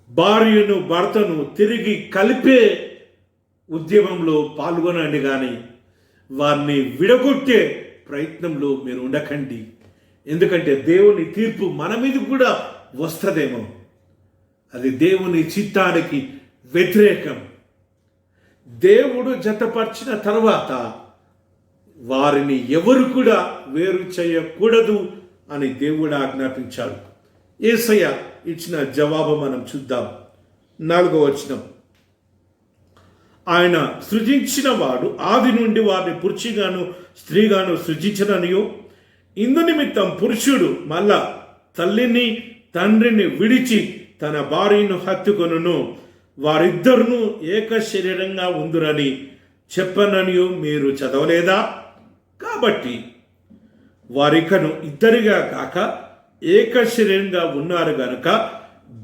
భార్యను భర్తను తిరిగి కలిపే ఉద్యమంలో పాల్గొనండి, కానీ వారిని విడగొట్టే ప్రయత్నంలో మీరు ఉండకండి. ఎందుకంటే దేవుని తీర్పు మన మీద కూడా వస్తుందేమో. అది దేవుని చిత్తానికి వ్యతిరేకం. దేవుడు జతపరిచిన తర్వాత వారిని ఎవరు కూడా వేరు చేయకూడదు అని దేవుడు ఆజ్ఞాపించాడు. యేసయ్య ఇచ్చిన జవాబు మనం చూద్దాం. 4వ వచనం, ఆయన సృజించిన వాడు ఆది నుండి వారిని పురుషుగాను స్త్రీగాను సృజించననియో, ఇందు నిమిత్తం పురుషుడు మళ్ళా తల్లిని తండ్రిని విడిచి తన భార్యను హత్తుకొనును, వారిద్దరును ఏక శరీరంగా ఉందురని చెప్పననియో మీరు చదవలేదా? కాబట్టి వారికను ఇద్దరిగా కాక ఏక శరీరంగా ఉన్నారు గనుక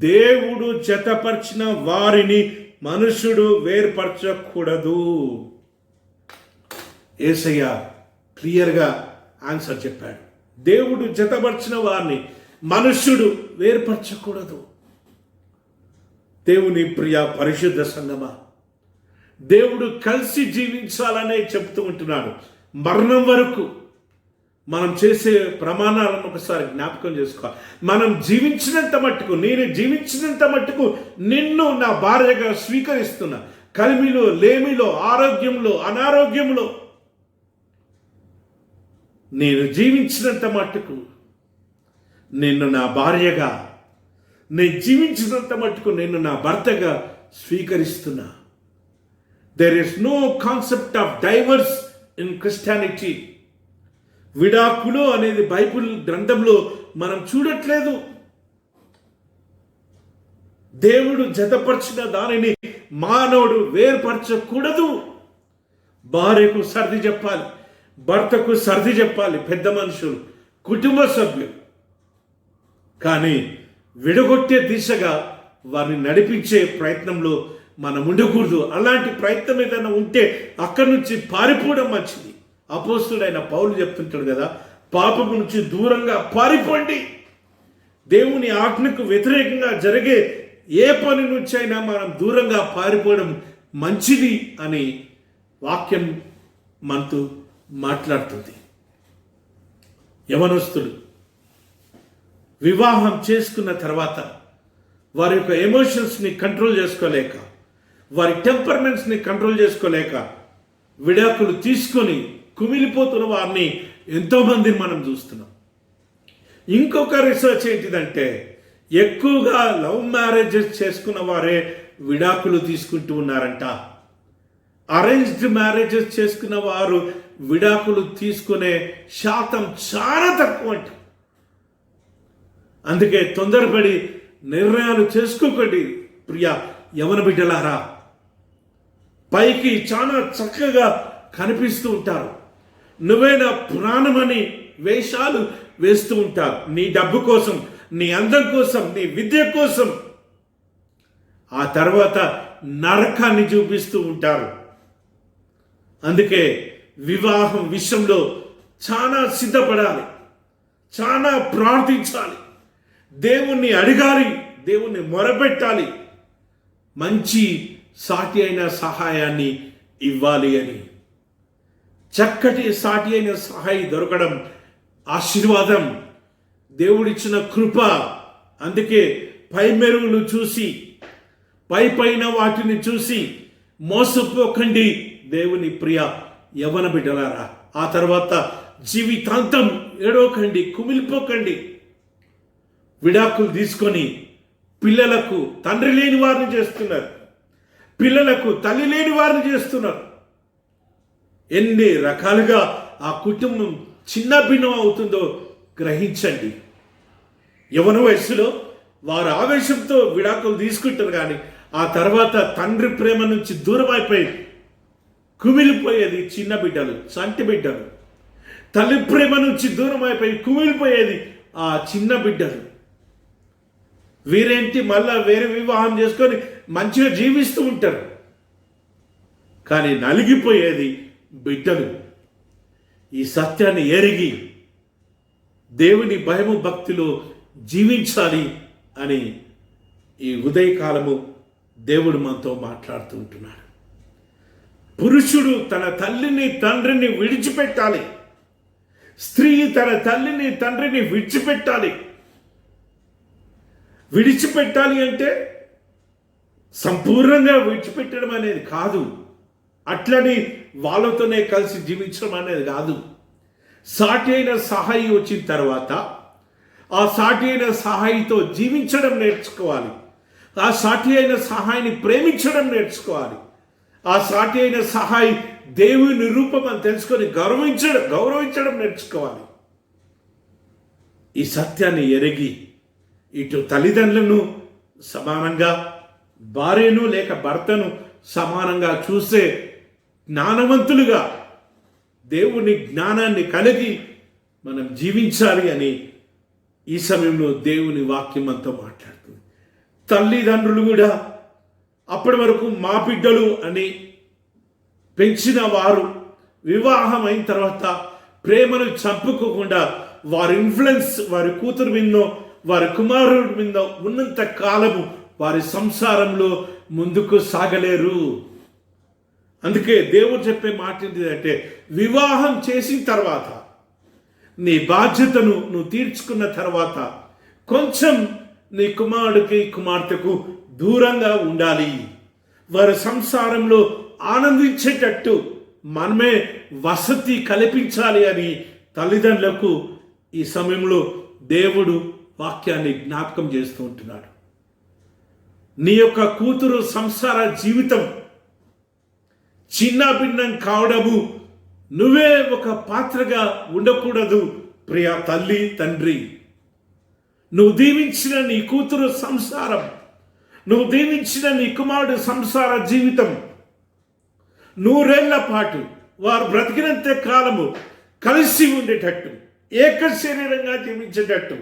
దేవుడు జతపరిచిన వారిని మనుషుడు వేర్పరచకూడదు. యేసయ్య క్లియర్గా ఆన్సర్ చెప్పాడు. దేవుడు జతపరిచిన వారిని మనుష్యుడు వేర్పరచకూడదు. దేవుని ప్రియ పరిశుద్ధ సంగమా, దేవుడు కలిసి జీవించాలనే చెప్తూ ఉంటున్నాడు. మరణం వరకు మనం చేసే ప్రమాణాలను ఒకసారి జ్ఞాపకం చేసుకోవాలి. మనం జీవించినంత మట్టుకు, నేను జీవించినంత మట్టుకు నిన్ను నా భార్యగా స్వీకరిస్తున్నా. కలిమిలో లేమిలో ఆరోగ్యంలో అనారోగ్యంలో నేను జీవించినంత మట్టుకు నిన్ను నా భార్యగా, నేను జీవించినంత మట్టుకు నిన్ను నా భర్తగా స్వీకరిస్తున్నా. There is no concept of divorce in Christianity. విడాకులు అనేది బైబిల్ గ్రంథంలో మనం చూడట్లేదు. దేవుడు జతపరిచిన దానిని మానవుడు వేర్పరచకూడదు. భార్యకు సర్ది చెప్పాలి, భర్తకు సర్ది చెప్పాలి, పెద్ద మనుషులు, కుటుంబ సభ్యులు. కానీ విడగొట్టే దిశగా వారిని నడిపించే ప్రయత్నంలో మనం ఉండకూడదు. అలాంటి ప్రయత్నం ఏదైనా ఉంటే అక్కడి నుంచి పారిపోవడం మంచిది. అపోస్తుడైన పౌలు చెప్తుంటాడు కదా, పాపము నుంచి దూరంగా పారిపోండి. దేవుని ఆజ్ఞకు వ్యతిరేకంగా జరిగే ఏ పని నుంచి అయినా మనం దూరంగా పారిపోవడం మంచిది అని వాక్యం మనతో మాట్లాడుతుంది. యవనస్తుడు వివాహం చేసుకున్న తర్వాత వారి యొక్క ఎమోషన్స్ని కంట్రోల్ చేసుకోలేక, వారి టెంపర్మెంట్స్ని కంట్రోల్ చేసుకోలేక విడాకులు తీసుకొని కుమిలిపోతున్న వారిని ఎంతోమందిని మనం చూస్తున్నాం. ఇంకొక రీసెర్చ్ ఏంటిదంటే, ఎక్కువగా లవ్ మ్యారేజెస్ చేసుకున్న వారే విడాకులు తీసుకుంటూ ఉన్నారంట. అరేంజ్డ్ మ్యారేజెస్ చేసుకున్న వారు విడాకులు తీసుకునే శాతం చాలా తక్కువ అంట. అందుకే తొందరపడి నిర్ణయాలు చేసుకోకండి ప్రియ యవన బిడ్డలారా. పైకి చాలా చక్కగా కనిపిస్తూ ఉంటారు, నువ్వే నా ప్రాణమని వేషాలు వేస్తూ ఉంటారు. నీ డబ్బు కోసం, నీ అందం కోసం, నీ విద్య కోసం. ఆ తర్వాత నరకాన్ని చూపిస్తూ ఉంటారు. అందుకే వివాహం విషయంలో చాలా సిద్ధపడాలి, చాలా ప్రార్థించాలి, దేవుణ్ణి అడగాలి, దేవుణ్ణి మొరపెట్టాలి. మంచి సాటి అయిన సహాయాన్ని ఇవ్వాలి అని. చక్కటి సాటి అయిన సహాయి దొరకడం ఆశీర్వాదం, దేవుడిచ్చిన కృప. అందుకే పై మెరుగులు చూసి, పైన వాటిని చూసి మోసపోకండి దేవుని ప్రియ యవ్వన బిడ్డలారా. ఆ తర్వాత జీవితాంతం ఏడవకండి, కుమిలిపోకండి. విడాకులు తీసుకొని పిల్లలకు తండ్రి లేని వారిని చేస్తున్నారు, పిల్లలకు తల్లి లేని వారిని చేస్తున్నారు. ఎన్ని రకాలుగా ఆ కుటుంబం చిన్న భిన్నం అవుతుందో గ్రహించండి. యవ్వన వయసులో వారు ఆవేశంతో విడాకులు తీసుకుంటారు, కానీ ఆ తర్వాత తండ్రి ప్రేమ నుంచి దూరం అయిపోయి కుమిలిపోయేది చిన్న బిడ్డలు, చంటి బిడ్డలు. తల్లి ప్రేమ నుంచి దూరం అయిపోయి కుమిలిపోయేది ఆ చిన్న బిడ్డలు. వీరేంటి మళ్ళా వేరే వివాహం చేసుకొని మంచిగా జీవిస్తూ ఉంటారు, కానీ నలిగిపోయేది బిడ్డలు. ఈ సత్యాన్ని ఎరిగి దేవుని భయము భక్తిలో జీవించాలి అని ఈ ఉదయకాలము దేవుడు మనతో మాట్లాడుతూ ఉంటున్నాడు. పురుషుడు తన తల్లిని తండ్రిని విడిచిపెట్టాలి, స్త్రీ తన తల్లిని తండ్రిని విడిచిపెట్టాలి. విడిచిపెట్టాలి అంటే సంపూర్ణంగా విడిచిపెట్టడం అనేది కాదు, అట్లని వాళ్ళతోనే కలిసి జీవించడం అనేది కాదు. సాటి అయిన సహాయి వచ్చిన తర్వాత ఆ సాటి అయిన సహాయితో జీవించడం నేర్చుకోవాలి. ఆ సాటి అయిన సహాయిని ప్రేమించడం నేర్చుకోవాలి. ఆ సాటి అయిన సహాయి దేవుని రూపం అని తెలుసుకొని గౌరవించడం నేర్చుకోవాలి. ఈ సత్యాన్ని ఎరిగి ఇటు తల్లిదండ్రులను సమానంగా, భార్యను లేక భర్తను సమానంగా చూసే జ్ఞానవంతులుగా దేవుని జ్ఞానాన్ని కలిగి మనం జీవించాలి అని ఈ సమయంలో దేవుని వాక్యం మనతో మాట్లాడుతుంది. తల్లిదండ్రులు కూడా అప్పటి వరకు మా బిడ్డలు అని పెంచిన వారు వివాహం అయిన తర్వాత ప్రేమను చంపుకోకుండా వారి ఇన్ఫ్లుయెన్స్ వారి కూతురు మీదో వారి కుమారుడి మీద ఉన్నంత కాలము వారి సంసారంలో ముందుకు సాగలేరు. అందుకే దేవుడు చెప్పే మాట ఏంటంటే, వివాహం చేసిన తర్వాత నీ బాధ్యతను నువ్వు తీర్చుకున్న తర్వాత కొంచెం నీ కుమారుడికి కుమార్తెకు దూరంగా ఉండాలి. వారి సంసారంలో ఆనందించేటట్టు మనమే వసతి కల్పించాలి అని తల్లిదండ్రులకు ఈ సమయంలో దేవుడు వాక్యాన్ని జ్ఞాపకం చేస్తూ ఉంటున్నాడు. నీ యొక్క కూతురు సంసార జీవితం చిన్న భిన్నం కావడము నువ్వే ఒక పాత్రగా ఉండకూడదు. ప్రియ తల్లి తండ్రి, నువ్వు దీవించిన నీ కూతురు సంసారం, నువ్వు దీవించిన నీ కుమారుడు సంసార జీవితం 100 ఏళ్ల పాటు వారు బ్రతికినంత కాలము కలిసి ఉండేటట్టు, ఏక శరీరంగా జీవించేటట్టు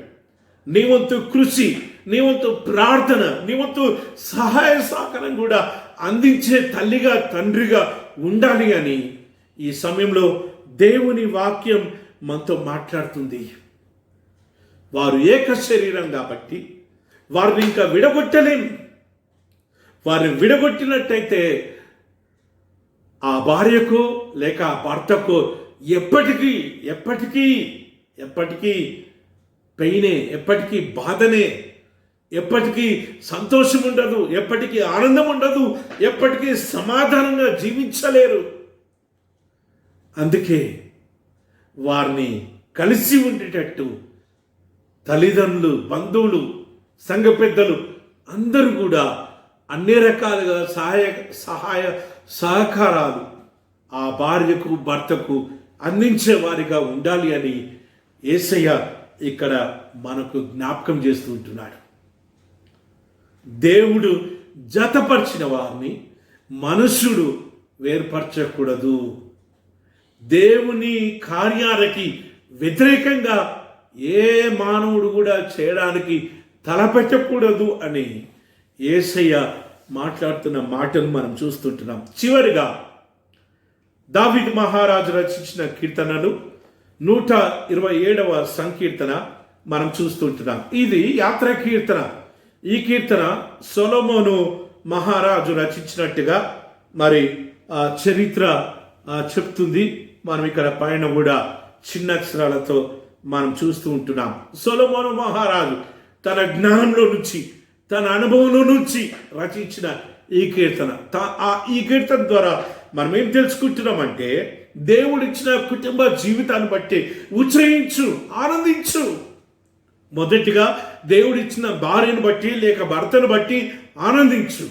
నీ వంతు కృషి, నీ వంతు ప్రార్థన, నీ వంతు సహాయ సహకారం కూడా అందించే తల్లిగా తండ్రిగా ఉండాలి అని ఈ సమయంలో దేవుని వాక్యం మనతో మాట్లాడుతుంది. వారు ఏక శరీరం కాబట్టి వారిని ఇంకా విడగొట్టలేం. వారిని విడగొట్టినట్టయితే ఆ భార్యకు లేక ఆ భర్తకు ఎప్పటికీ ఎప్పటికీ ఎప్పటికీ పెయినే, ఎప్పటికీ బాధనే, ఎప్పటికీ సంతోషం ఉండదు, ఎప్పటికీ ఆనందం ఉండదు, ఎప్పటికీ సమాధానంగా జీవించలేరు. అందుకే వారిని కలిసి ఉండేటట్టు తల్లిదండ్రులు, బంధువులు, సంఘ పెద్దలు అందరూ కూడా అన్ని రకాలుగా సహాయ సహకారాలు ఆ భార్యకు భర్తకు అందించే వారిగా ఉండాలి అని యేసయ్య ఇక్కడ మనకు జ్ఞాపకం చేస్తూ ఉంటున్నాడు. దేవుడు జతపరిచిన వారిని మనుషుడు వేర్పరచకూడదు. దేవుని కార్యాలకి వ్యతిరేకంగా ఏ మానవుడు కూడా చేయడానికి తలపెట్టకూడదు అని యేసయ్య మాట్లాడుతున్న మాటను మనం చూస్తుంటున్నాం. చివరిగా దావీదు మహారాజు రచించిన కీర్తనలు 127వ సంకీర్తన మనం చూస్తుంటున్నాం. ఇది యాత్ర కీర్తన. ఈ కీర్తన సొలొమోను మహారాజు రచించినట్టుగా మరి చరిత్ర చెప్తుంది. మనం ఇక్కడ పైన కూడా చిన్న అక్షరాలతో మనం చూస్తూ ఉంటున్నాం. సొలొమోను మహారాజు తన జ్ఞానంలో నుంచి, తన అనుభవంలో నుంచి రచించిన ఈ కీర్తన. ఈ కీర్తన ద్వారా మనం ఏం తెలుసుకుంటున్నామంటే, దేవుడిచ్చిన కుటుంబ జీవితాన్ని బట్టి ఉత్సహించు, ఆనందించు. మొదటిగా దేవుడిచ్చిన భార్యను బట్టి లేక భర్తను బట్టి ఆనందించు.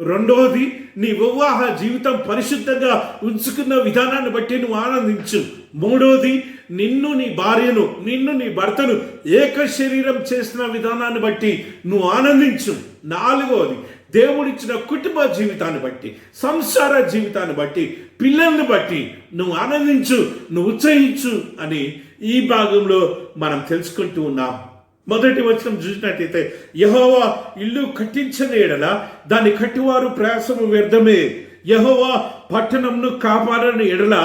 రెండవది, నీ వివాహ జీవితం పరిశుద్ధంగా ఉంచుకున్న విధానాన్ని బట్టి నువ్వు ఆనందించు. మూడవది, నిన్ను నీ భార్యను, నిన్ను నీ భర్తను ఏక శరీరం చేసిన విధానాన్ని బట్టి నువ్వు ఆనందించు. నాలుగవది, దేవుడిచ్చిన కుటుంబ జీవితాన్ని బట్టి, సంసార జీవితాన్ని బట్టి, పిల్లల్ని బట్టి నువ్వు ఆనందించు, నువ్వు ఉత్సహించు అని ఈ భాగంలో మనం తెలుసుకుంటూ ఉన్నాం. మొదటి వచనం చూసినట్టయితే, యెహోవా ఇల్లు కట్టించని ఎడల దాన్ని కట్టివారు ప్రయాసము వ్యర్థమే. యెహోవా పట్టణంను కాపాడని ఎడల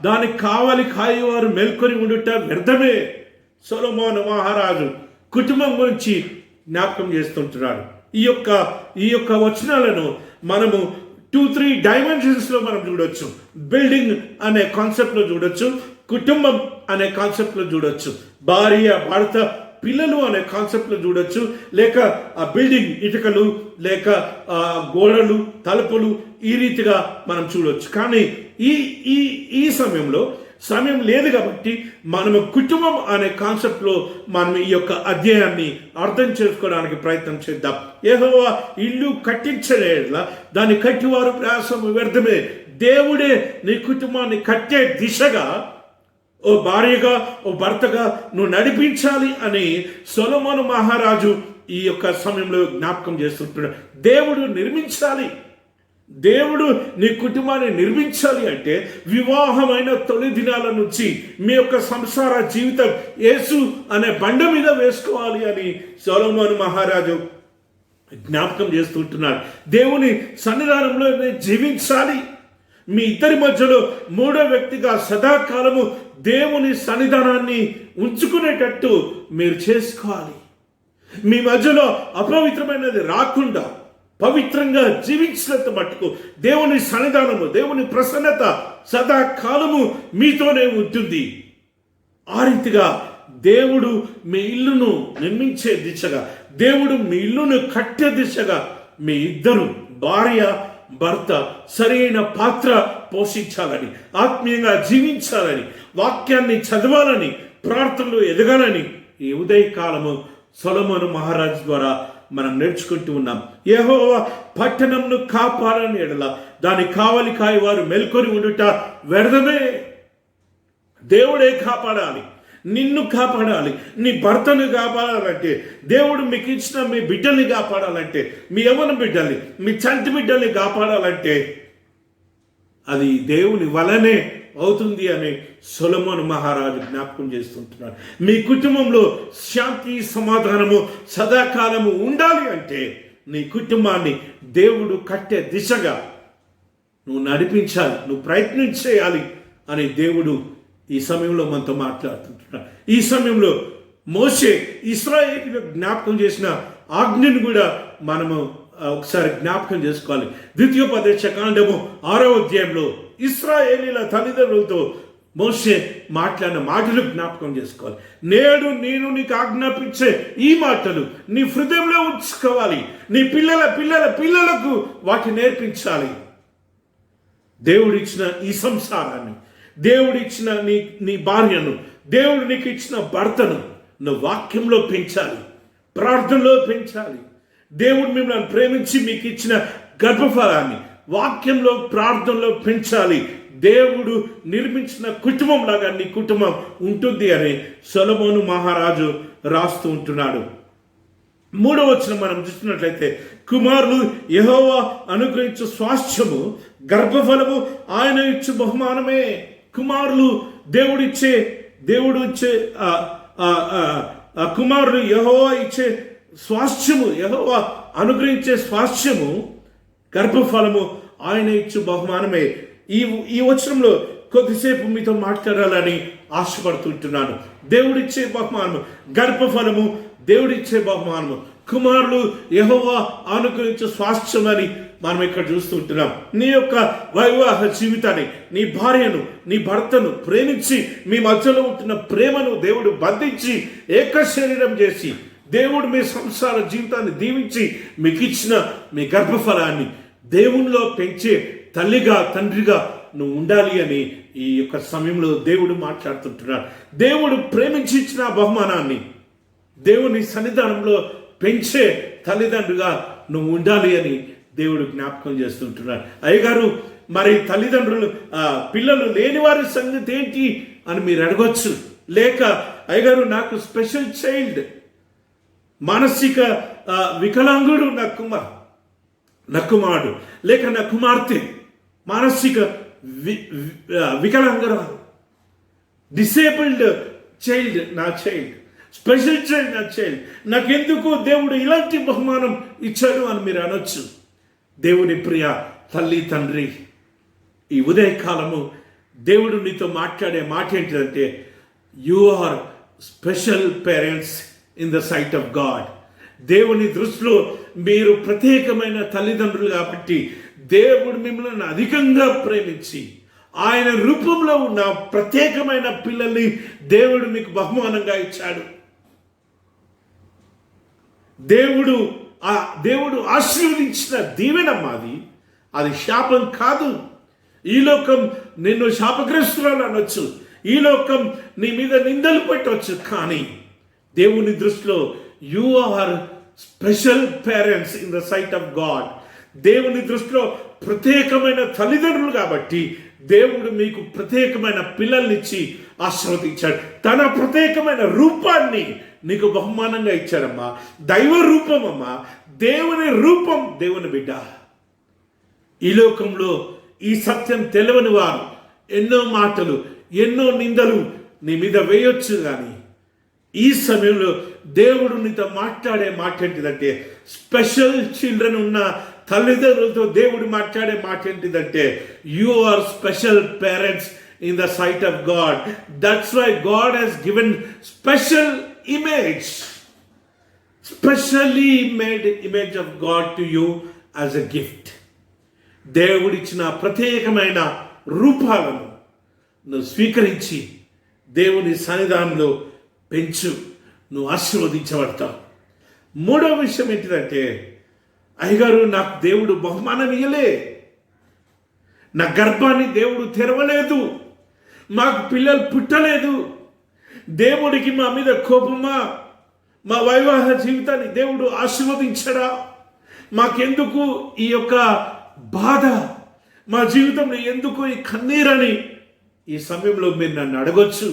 దాని కావలి కాయవారు మేల్కొని ఉండుట వ్యర్థమే. సొలొమోను మహారాజు కుటుంబం గురించి జ్ఞాపకం చేస్తుంటున్నాడు. ఈ యొక్క వచనాలను మనము 2-3 డైమెన్షన్స్లో మనం చూడొచ్చు. బిల్డింగ్ అనే కాన్సెప్ట్లో చూడొచ్చు, కుటుంబం అనే కాన్సెప్ట్లో చూడొచ్చు, భార్య భర్త పిల్లలు అనే కాన్సెప్ట్లో చూడొచ్చు, లేక ఆ బిల్డింగ్ ఇటుకలు, లేక గోడలు, తలుపులు, ఈ రీతిగా మనం చూడొచ్చు. కానీ ఈ సమయం లేదు కాబట్టి మనము కుటుంబం అనే కాన్సెప్ట్లో మనం ఈ యొక్క అధ్యాయాన్ని అర్థం చేసుకోవడానికి ప్రయత్నం చేద్దాం. యెహోవా ఇల్లు కట్టించలేలా దాన్ని కట్టివారు ప్రయాసము వ్యర్థమే. దేవుడే నీ కుటుంబాన్ని కట్టే దిశగా ఓ భార్యగా, ఓ భర్తగా నువ్వు నడిపించాలి అని సొలొమోను మహారాజు ఈ యొక్క సమయంలో జ్ఞాపకం చేస్తుంటున్నాడు. దేవుడు నిర్మించాలి, దేవుడు నీ కుటుంబాన్ని నిర్మించాలి అంటే వివాహమైన తొలి దినాల నుంచి మీ యొక్క సంసార జీవితం యేసు అనే బండ మీద వేసుకోవాలి అని సొలొమోను మహారాజు జ్ఞాపకం చేస్తుంటున్నాడు. దేవుని సన్నిధానంలో జీవించాలి. మీ ఇద్దరి మధ్యలో మూడో వ్యక్తిగా సదాకాలము దేవుని సన్నిధానాన్ని ఉంచుకునేటట్టు మీరు చేసుకోవాలి. మీ మధ్యలో అపవిత్రమైనది రాకుండా పవిత్రంగా జీవించినంత మట్టుకు దేవుని సన్నిధానము, దేవుని ప్రసన్నత సదాకాలము మీతోనే ఉంటుంది. ఆ రీతిగా దేవుడు మీ ఇల్లును నిర్మించే దిశగా, దేవుడు మీ ఇల్లును కట్టే దిశగా మీ ఇద్దరు భార్య భర్త సరైన పాత్ర పోషించాలని, ఆత్మీయంగా జీవించాలని, వాక్యాన్ని చదవాలని, ప్రార్థనలు ఎదగాలని ఈ ఉదయకాలము సొలొమోను మహారాజు ద్వారా మనం నేర్చుకుంటూ ఉన్నాం. యెహోవా పట్టణంను కాపాడని ఎడల దాని కావలి కాయవారు మేల్కొని ఉండుట వ్యర్థమే. దేవుడే కాపాడాలి, నిన్ను కాపాడాలి, నీ భర్తను కాపాడాలంటే, దేవుడు మీకు ఇచ్చిన మీ బిడ్డల్ని కాపాడాలంటే, మీ యవ్వన బిడ్డల్ని, మీ చంటి బిడ్డల్ని కాపాడాలంటే అది దేవుని వలనే అవుతుంది అని సొలొమోను మహారాజు జ్ఞాపకం చేస్తుంటున్నాడు. మీ కుటుంబంలో శాంతి సమాధానము సదాకాలము ఉండాలి అంటే నీ కుటుంబాన్ని దేవుడు కట్టే దిశగా నువ్వు నడిపించాలి, నువ్వు ప్రయత్నం చేయాలి అని దేవుడు ఈ సమయంలో మనతో మాట్లాడుతుంటున్నాడు. ఈ సమయంలో మోషే ఇశ్రాయేలుకు జ్ఞాపకం చేసిన ఆజ్ఞను కూడా మనము ఒకసారి జ్ఞాపకం చేసుకోవాలి. ద్వితీయోపదేశ కాండము 6వ అధ్యాయంలో ఇశ్రాయేలీల తల్లిదండ్రులతో మోషే మాట్లాడిన మాటలు జ్ఞాపకం చేసుకోవాలి. నేడు నేను నీకు ఆజ్ఞాపించే ఈ మాటలు నీ హృదయంలో ఉంచుకోవాలి, నీ పిల్లల పిల్లల పిల్లలకు వాటిని నేర్పించాలి. దేవుడిచ్చిన ఈ సంసారాన్ని, దేవుడిచ్చిన నీ భార్యను, దేవుడు నీకు ఇచ్చిన భర్తను నువ్వు వాక్యంలో పెంచాలి, ప్రార్థనలో పెంచాలి. దేవుడు మిమ్మల్ని ప్రేమించి మీకు ఇచ్చిన గర్భఫలాన్ని వాక్యంలో, ప్రార్థనలో పెంచాలి. దేవుడు నిర్మించిన కుటుంబం లాగా నీ కుటుంబం ఉంటుంది అని సొలొమోను మహారాజు రాస్తూ ఉంటున్నాడు. 3వ వచనం మనం చూసినట్లయితే, కుమారులు యెహోవా అనుగ్రహించు స్వాస్థ్యము, గర్భఫలము ఆయన ఇచ్చు బహుమానమే. కుమారులు దేవుడు ఇచ్చే కుమారులు యెహోవా ఇచ్చే స్వాస్థ్యము, యెహోవా అనుగ్రహించే స్వాస్థ్యము, గర్భఫలము ఆయన ఇచ్చు బహుమానమే. ఈ వచనంలో కొద్దిసేపు మీతో మాట్లాడాలని ఆశపడుతుంటున్నాను. దేవుడిచ్చే బహుమానము, గర్భఫలము దేవుడిచ్చే బహుమానము, కుమారులు యెహోవా అనుగ్రహించే స్వాస్థ్యం అని మనం ఇక్కడ చూస్తుంటున్నాం. నీ యొక్క వైవాహ జీవితాన్ని, నీ భార్యను, నీ భర్తను ప్రేమించి మీ మధ్యలో ఉంటున్న ప్రేమను దేవుడు బంధించి ఏక శరీరం చేసి దేవుడు మీ సంసార జీవితాన్ని దీవించి మీకు ఇచ్చిన మీ గర్భఫలాన్ని దేవునిలో పెంచే తల్లిగా తండ్రిగా నువ్వు ఉండాలి అని ఈ యొక్క సమయంలో దేవుడు మాట్లాడుతుంటున్నాడు. దేవుడు ప్రేమించి ఇచ్చిన బహుమానాన్ని దేవుని సన్నిధానంలో పెంచే తల్లిదండ్రులుగా నువ్వు ఉండాలి అని దేవుడు జ్ఞాపకం చేస్తుంటున్నాడు. అయ్యగారు, మరి తల్లిదండ్రులు పిల్లలు లేని వారి సంగతి ఏంటి అని మీరు అడగొచ్చు. లేక అయ్యగారు, నాకు స్పెషల్ చైల్డ్, మానసిక వికలాంగుడు నా కుమారుడు లేక నా కుమార్తె మానసిక వికలాంగురాలు, డిసేబుల్డ్ చైల్డ్ నా చైల్డ్, స్పెషల్ చైల్డ్ నా చైల్డ్, నాకెందుకు దేవుడు ఇలాంటి బహుమానం ఇచ్చాడు అని మీరు అనొచ్చు. దేవుని ప్రియ తల్లి తండ్రి, ఈ ఉదయకాలము దేవుడు నీతో మాట్లాడే మాట ఏంటిదంటే, you are special parents in the sight of God. దేవుని దృష్టిలో మీరు ప్రత్యేకమైన తల్లిదండ్రులు కాబట్టి దేవుడు మిమ్మల్ని అధికంగా ప్రేమించి ఆయన రూపంలో ఉన్న ప్రత్యేకమైన పిల్లల్ని దేవుడు మీకు బహుమానంగా ఇచ్చాడు. దేవుడు ఆశీర్వదించిన దీవెనమ్మాది, అది శాపం కాదు. ఈ లోకం నిన్ను శాపగ్రస్తురాలు అనొచ్చు, ఈ లోకం నీ మీద నిందలు పెట్టవచ్చు, కానీ దేవుని దృష్టిలో you are special parents in the sight of God. దేవుని దృష్టిలో ప్రత్యేకమైన తల్లిదండ్రులు కాబట్టి దేవుడు మీకు ప్రత్యేకమైన పిల్లల్నిచ్చి ఆశీర్వదించాడు. తన ప్రత్యేకమైన రూపాన్ని నీకు బహుమానంగా ఇచ్చాడమ్మా. దైవ రూపమమ్మా, దేవుని రూపం, దేవుని బిడ్డ. ఈ లోకంలో ఈ సత్యం తెలియని వారు ఎన్నో మాటలు, ఎన్నో నిందలు నీ మీద వేయొచ్చు, కానీ ఈ సమయంలో దేవుడు నీతో మాట్లాడే మాట ఏంటిదంటే, స్పెషల్ చిల్డ్రన్ ఉన్న తల్లిదండ్రులతో దేవుడు మాట్లాడే మాట ఏంటిదంటే, you are special parents in the sight of God. That's why God he's given special image, specially made image of God to you as a gift. దేవుడిచ్చిన ప్రత్యేకమైన రూపాలను నువ్వు స్వీకరించి దేవుని సన్నిధానంలో పెంచు, నువ్వు ఆశీర్వదించబడతావు. మూడవ విషయం ఏంటిదంటే, అయ్యగారు, నాకు దేవుడు బహుమానం ఇయ్యలే, నా గర్భాన్ని దేవుడు తెరవలేదు, మాకు పిల్లలు పుట్టలేదు, దేవుడికి మా మీద కోపమా, మా వైవాహ జీవితాన్ని దేవుడు ఆశీర్వదించడా, మాకెందుకు ఈ యొక్క బాధ, మా జీవితంలో ఎందుకు ఈ కన్నీరని ఈ సమయంలో మీరు నన్ను అడగొచ్చు.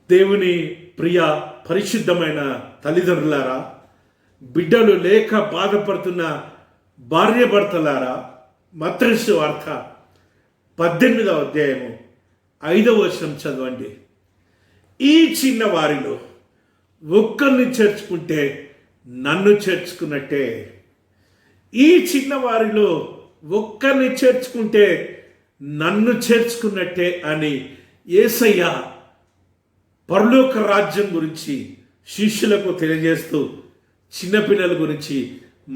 దేవుని ప్రియ పరిశుద్ధమైన తల్లిదండ్రులారా, బిడ్డలు లేక బాధపడుతున్న భార్య భర్తలారా, మత్తయి వార్త 18వ అధ్యాయము 5వ వచనం చదవండి. ఈ చిన్న వారిలో ఒక్కరిని చేర్చుకుంటే నన్ను చేర్చుకున్నట్టే. ఈ చిన్న వారిలో ఒక్కరిని చేర్చుకుంటే నన్ను చేర్చుకున్నట్టే అని యేసయ్య పరలోక రాజ్యం గురించి శిష్యులకు తెలియజేస్తూ చిన్నపిల్లల గురించి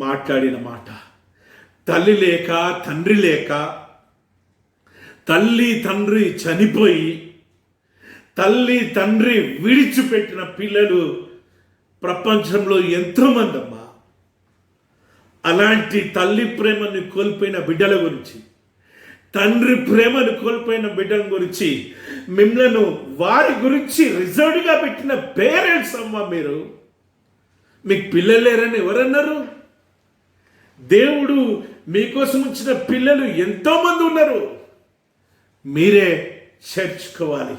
మాట్లాడిన మాట. తల్లి లేక తండ్రి లేక, తల్లి తండ్రి చనిపోయి తల్లి తండ్రి విడిచిపెట్టిన పిల్లలు ప్రపంచంలో ఎంతోమంది అమ్మా. అలాంటి తల్లి ప్రేమను కోల్పోయిన బిడ్డల గురించి, తండ్రి ప్రేమను కోల్పోయిన బిడ్డల గురించి, మిమ్మల్ని వారి గురించి రిజర్వ్డ్గా పెట్టిన పేరెంట్స్ అమ్మ. మీరు, మీకు పిల్లలు లేరని ఎవరన్నారు? దేవుడు మీకోసం ఉంచిన పిల్లలు ఎంతోమంది ఉన్నారు. మీరే చేర్చుకోవాలి,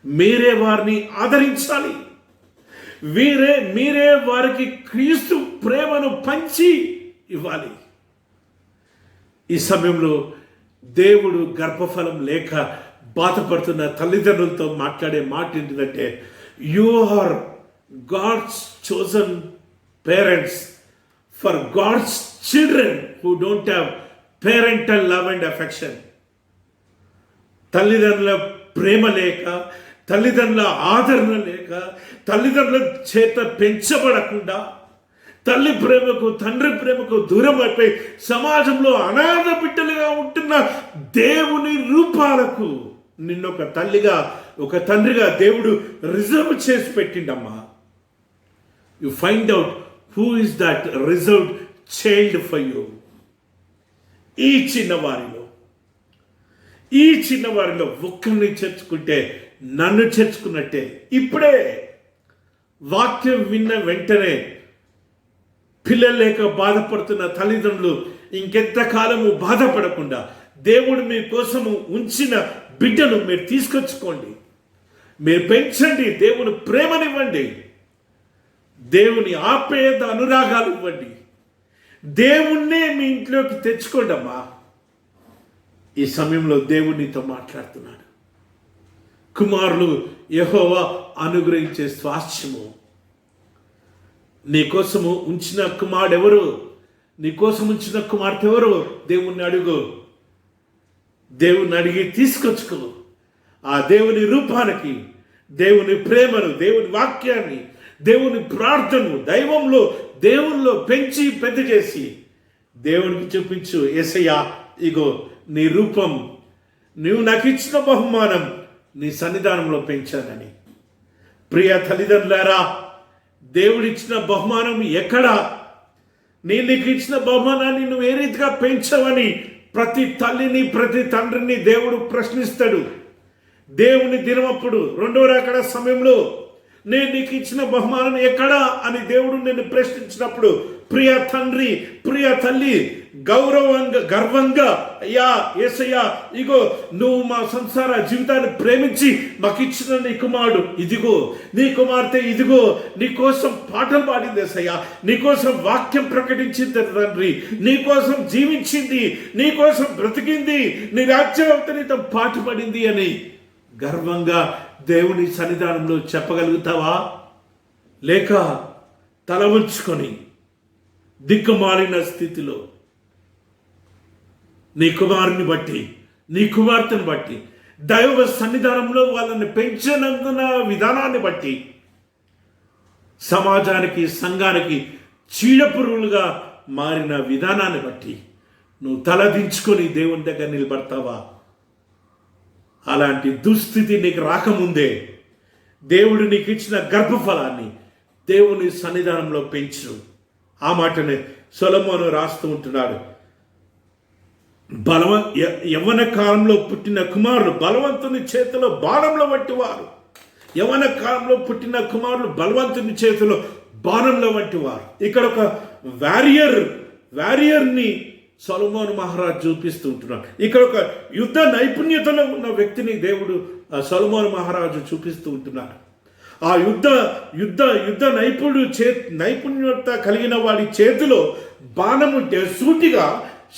మీరే వారిని ఆదరించాలి, మీరే వారికి క్రీస్తు ప్రేమను పంచి ఇవ్వాలి. ఈ సమయంలో దేవుడు గర్భఫలం లేక బాధపడుతున్న తల్లిదండ్రులతో మాట్లాడే మాట ఏంటంటే, you are God's chosen parents for God's children who don't have parental love and affection. తల్లిదండ్రుల ప్రేమ లేక, తల్లిదండ్రుల ఆదరణ లేక, తల్లిదండ్రుల చేత పెంచబడకుండా, తల్లి ప్రేమకు తండ్రి ప్రేమకు దూరం అయిపోయి సమాజంలో అనాథ బిడ్డలుగా ఉంటున్న దేవుని రూపాలకు నిన్నొక తల్లిగా ఒక తండ్రిగా దేవుడు రిజర్వ్ చేసి పెట్టిండమ్మా. You find out who is that reserved child for you. ఈ చిన్నవారిలో ఒక్కరిని చేర్చుకుంటే నన్ను చేర్చుకున్నట్టే. ఇప్పుడే వాక్యం విన్న వెంటనే పిల్లలు లేక బాధపడుతున్న తల్లిదండ్రులు ఇంకెంతకాలము బాధపడకుండా దేవుడు మీ కోసము ఉంచిన బిడ్డను మీరు తీసుకొచ్చుకోండి, మీరు పెంచండి, దేవుని ప్రేమనివ్వండి, దేవుని ఆప్యాయత అనురాగాలు ఇవ్వండి, దేవుణ్ణే మీ ఇంట్లోకి తెచ్చుకోండి అమ్మా. ఈ సమయంలో దేవుడు నీతో మాట్లాడుతున్నాడు. కుమారులు యెహోవా అనుగ్రహించే స్వాస్థ్యము. నీకోసము ఉంచిన కుమారుడు ఎవరు? నీకోసం ఉంచిన కుమార్తె ఎవరు? దేవుణ్ణి అడుగు, దేవుణ్ణి అడిగి తీసుకొచ్చుకో. ఆ దేవుని రూపానికి, దేవుని ప్రేమను, దేవుని వాక్యాన్ని, దేవుని ప్రార్థనను దేవునిలో పెంచి పెద్ద చేసి దేవునికి చూపించు. యేసయ్యా, ఇగో నీ రూపం, నువ్వు నాకు ఇచ్చిన బహుమానం నీ సన్నిధానంలో పెంచానని. ప్రియ తల్లిదండ్రులారా, దేవుడిచ్చిన బహుమానం ఎక్కడా? నేను నీకు ఇచ్చిన బహుమానాన్ని నువ్వు ఏ రీతిగా పెంచవని ప్రతి తల్లిని ప్రతి తండ్రిని దేవుడు ప్రశ్నిస్తాడు. దేవుని దినమప్పుడు రెండవ రాకడ సమయంలో నేను నీకు ఇచ్చిన బహుమానం ఎక్కడా అని దేవుడు నిన్ను ప్రశ్నించినప్పుడు, ప్రియ తండ్రి ప్రియ తల్లి గర్వంగా అయ్యా యేసయ్యా, ఇగో నువ్వు మా సంసార జీవితాన్ని ప్రేమించి మాకు ఇచ్చిన నీ కుమారుడు ఇదిగో, నీ కుమార్తె ఇదిగో, నీ కోసం పాటలు పాడింది యేసయ్యా, నీ కోసం వాక్యం ప్రకటించింది తండ్రి, నీ కోసం జీవించింది, నీ కోసం బ్రతికింది, నీ రాజ్యావతనితో పాటు పడింది అని గర్వంగా దేవుని సన్నిధానంలో చెప్పగలుగుతావా? లేక తల ఉంచుకొని దిక్కుమాలిన స్థితిలో నీ కుమారుని బట్టి నీ కుమార్తెను బట్టి దైవ సన్నిధానంలో వాళ్ళని పెంచినందున విధానాన్ని బట్టి సమాజానికి సంఘానికి చీడపురుగులుగా మారిన విధానాన్ని బట్టి నువ్వు తలదించుకొని దేవుని దగ్గర నిలబడతావా? అలాంటి దుస్థితి నీకు రాకముందే దేవుడు నీకు ఇచ్చిన గర్భఫలాన్ని దేవుని సన్నిధానంలో పెంచు. ఆ మాటనే సొలొమోను రాస్తూ ఉంటున్నాడు. యవ్వన కాలంలో పుట్టిన కుమారులు బలవంతుని చేతిలో బాణంలో వంటి వారు. యవ్వన కాలంలో పుట్టిన కుమారులు బలవంతుని చేతిలో బాణంలో వంటి వారు. ఇక్కడ ఒక వారియర్ని సొలొమోను మహారాజు చూపిస్తూ ఉంటున్నాడు. ఇక్కడ ఒక యుద్ధ నైపుణ్యతలో ఉన్న వ్యక్తిని దేవుడు సొలొమోను మహారాజు చూపిస్తూ ఉంటున్నాడు. ఆ యుద్ధ నైపుణ్యత కలిగిన వాడి చేతిలో బాణం ఉంటే సూటిగా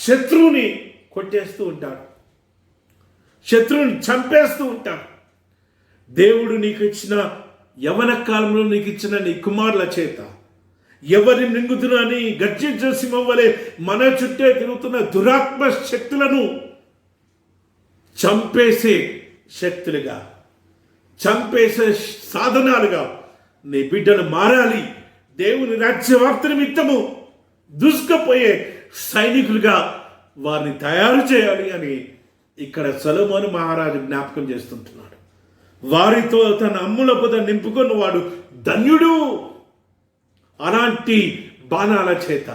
శత్రువుని కొట్టేస్తూ ఉంటాడు, శత్రువుని చంపేస్తూ ఉంటాడు. దేవుడు నీకు ఇచ్చిన యవ్వన కాలంలో నీకు ఇచ్చిన నీ కుమారుల చేత ఎవరిని మింగుతున్నా గర్జించే సింహం వలె మన చుట్టే తిరుగుతున్న దురాత్మ శక్తులను చంపేసే శక్తులుగా, చంపేసే సాధనాలుగా నీ బిడ్డలు మారాలి. దేవుని రాజ్యవార్త నిమిత్తము దూసుకుపోయే సైనికులుగా వారిని తయారు చేయాలి అని ఇక్కడ సొలొమోను మహారాజు జ్ఞాపకం చేస్తుంటున్నాడు. వారితో తన అమ్ముల పొద నింపుకున్న వాడు ధన్యుడు. అలాంటి బాణాల చేత,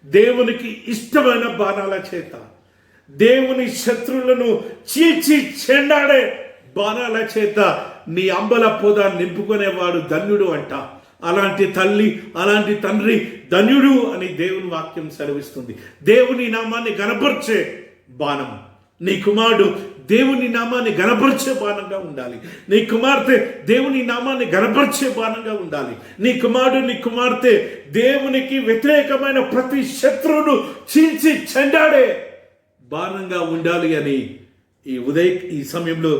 దేవునికి ఇష్టమైన బాణాల చేత, దేవుని శత్రువులను చీల్చి చెండాడే బాణాల చేత నీ అంబల పొద నింపుకునేవాడు ధన్యుడు అంట. అలాంటి తల్లి అలాంటి తండ్రి ధన్యుడు అని దేవుని వాక్యం సెలవిస్తుంది. దేవుని నామాన్ని గణపరిచే బాణం నీ కుమారుడు దేవుని నామాన్ని గణపరిచే బాణంగా ఉండాలి. నీ కుమార్తె దేవుని నామాన్ని గణపరిచే బాణంగా ఉండాలి. నీ కుమారుడు నీ కుమార్తె దేవునికి వ్యతిరేకమైన ప్రతి శత్రువును చీల్చి చెండాడే బాణంగా ఉండాలి అని ఈ సమయంలో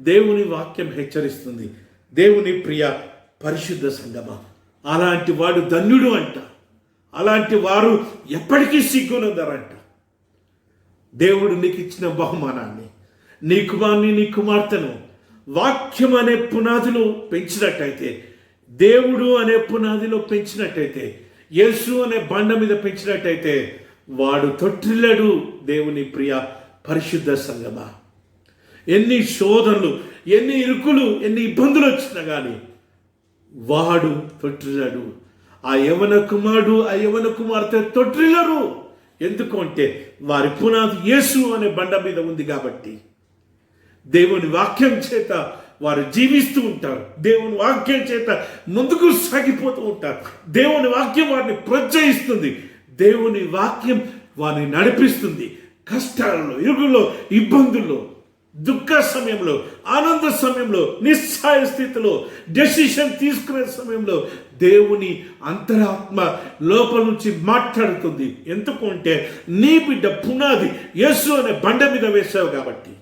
దేవుని వాక్యం హెచ్చరిస్తుంది. దేవుని ప్రియ పరిశుద్ధ సంగమా, అలాంటి వాడు ధన్యుడు అంట. అలాంటి వారు ఎప్పటికీ సిగ్గునందరంట. దేవుడు నీకు ఇచ్చిన బహుమానాన్ని, నీ కుమారుని నీ కుమార్తెను వాక్యం అనే పునాదిలో పెంచినట్టయితే, దేవుడు అనే పునాదిలో పెంచినట్టయితే యేసు అనే బండ మీద పెంచినట్టయితే వాడు తొట్టిల్లడు. దేవుని ప్రియ పరిశుద్ధ సంగమా, ఎన్ని శోధనలు, ఎన్ని ఇరుకులు, ఎన్ని ఇబ్బందులు వచ్చినా కానీ వాడు తొట్టిల్లడు. ఆ యవన కుమారుడు, ఆ యవన కుమార్తె తొట్టిల్లరు. ఎందుకు అంటే వారి పునాది యేసు అనే బండ మీద ఉంది కాబట్టి. దేవుని వాక్యం చేత వారు జీవిస్తూ ఉంటారు. దేవుని వాక్యం చేత ముందుకు సాగిపోతూ ఉంటారు. దేవుని వాక్యం వారిని ప్రోత్సహిస్తుంది. దేవుని వాక్యం వారిని నడిపిస్తుంది. కష్టాలలో, ఇరుగుల్లో, ఇబ్బందుల్లో, దుఃఖ సమయంలో, ఆనంద సమయంలో, నిస్సాయ స్థితిలో, డెసిషన్ తీసుకునే సమయంలో దేవుని అంతరాత్మ లోపల నుంచి మాట్లాడుతుంది. ఎందుకు అంటే నీ బిడ్డ పునాది యేసు అనే బండ మీద వేశావు కాబట్టి.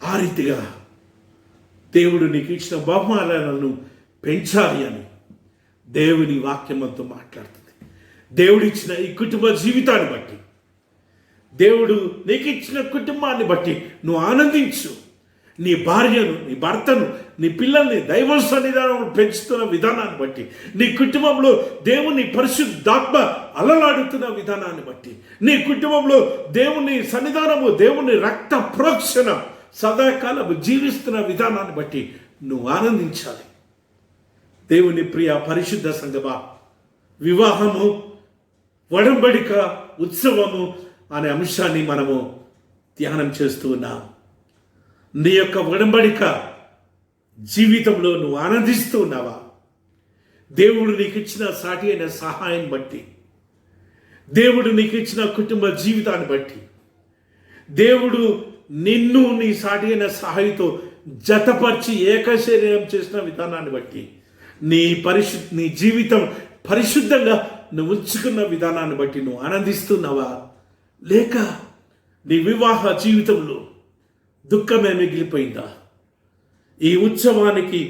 ఆ రీతిగా దేవుడు నీకు ఇచ్చిన బహుమానాలను పెంచాలి అని దేవుని వాక్యమంతో మాట్లాడుతుంది. దేవుడిచ్చిన ఈ కుటుంబ జీవితాన్ని బట్టి, దేవుడు నీకు ఇచ్చిన కుటుంబాన్ని బట్టి నువ్వు ఆనందించు. నీ భార్యను, నీ భర్తను, నీ పిల్లల్ని దైవ సన్నిధానం పెంచుతున్న విధానాన్ని బట్టి, నీ కుటుంబంలో దేవుని పరిశుద్ధాత్మ అలలాడుతున్న విధానాన్ని బట్టి, నీ కుటుంబంలో దేవుని సన్నిధానము, దేవుని రక్త ప్రోక్షణ సదాకాలం జీవిస్తున్న విధానాన్ని బట్టి నువ్వు ఆనందించాలి. దేవుని ప్రియ పరిశుద్ధ సంగమా, వివాహము, ఒడంబడిక, ఉత్సవము అనే అంశాన్ని మనము ధ్యానం చేస్తూ ఉన్నాం. నీ యొక్క ఒడంబడిక జీవితంలో నువ్వు ఆనందిస్తూ ఉన్నావా? దేవుడు నీకు ఇచ్చిన సాటి అయిన సహాయం బట్టి, దేవుడు నీకు ఇచ్చిన కుటుంబ జీవితాన్ని బట్టి, దేవుడు నిన్ను నీ సాటి అయిన సహాయంతో జతపరిచి ఏకశరీరం చేసిన విధానాన్ని బట్టి, నీ జీవితం పరిశుద్ధంగా నువ్వు ఉంచుకున్న విధానాన్ని బట్టి నువ్వు ఆనందిస్తున్నావా? లేక నీ వివాహ జీవితంలో దుఃఖమే మిగిలిపోయిందా? ఈ ఉత్సవానికి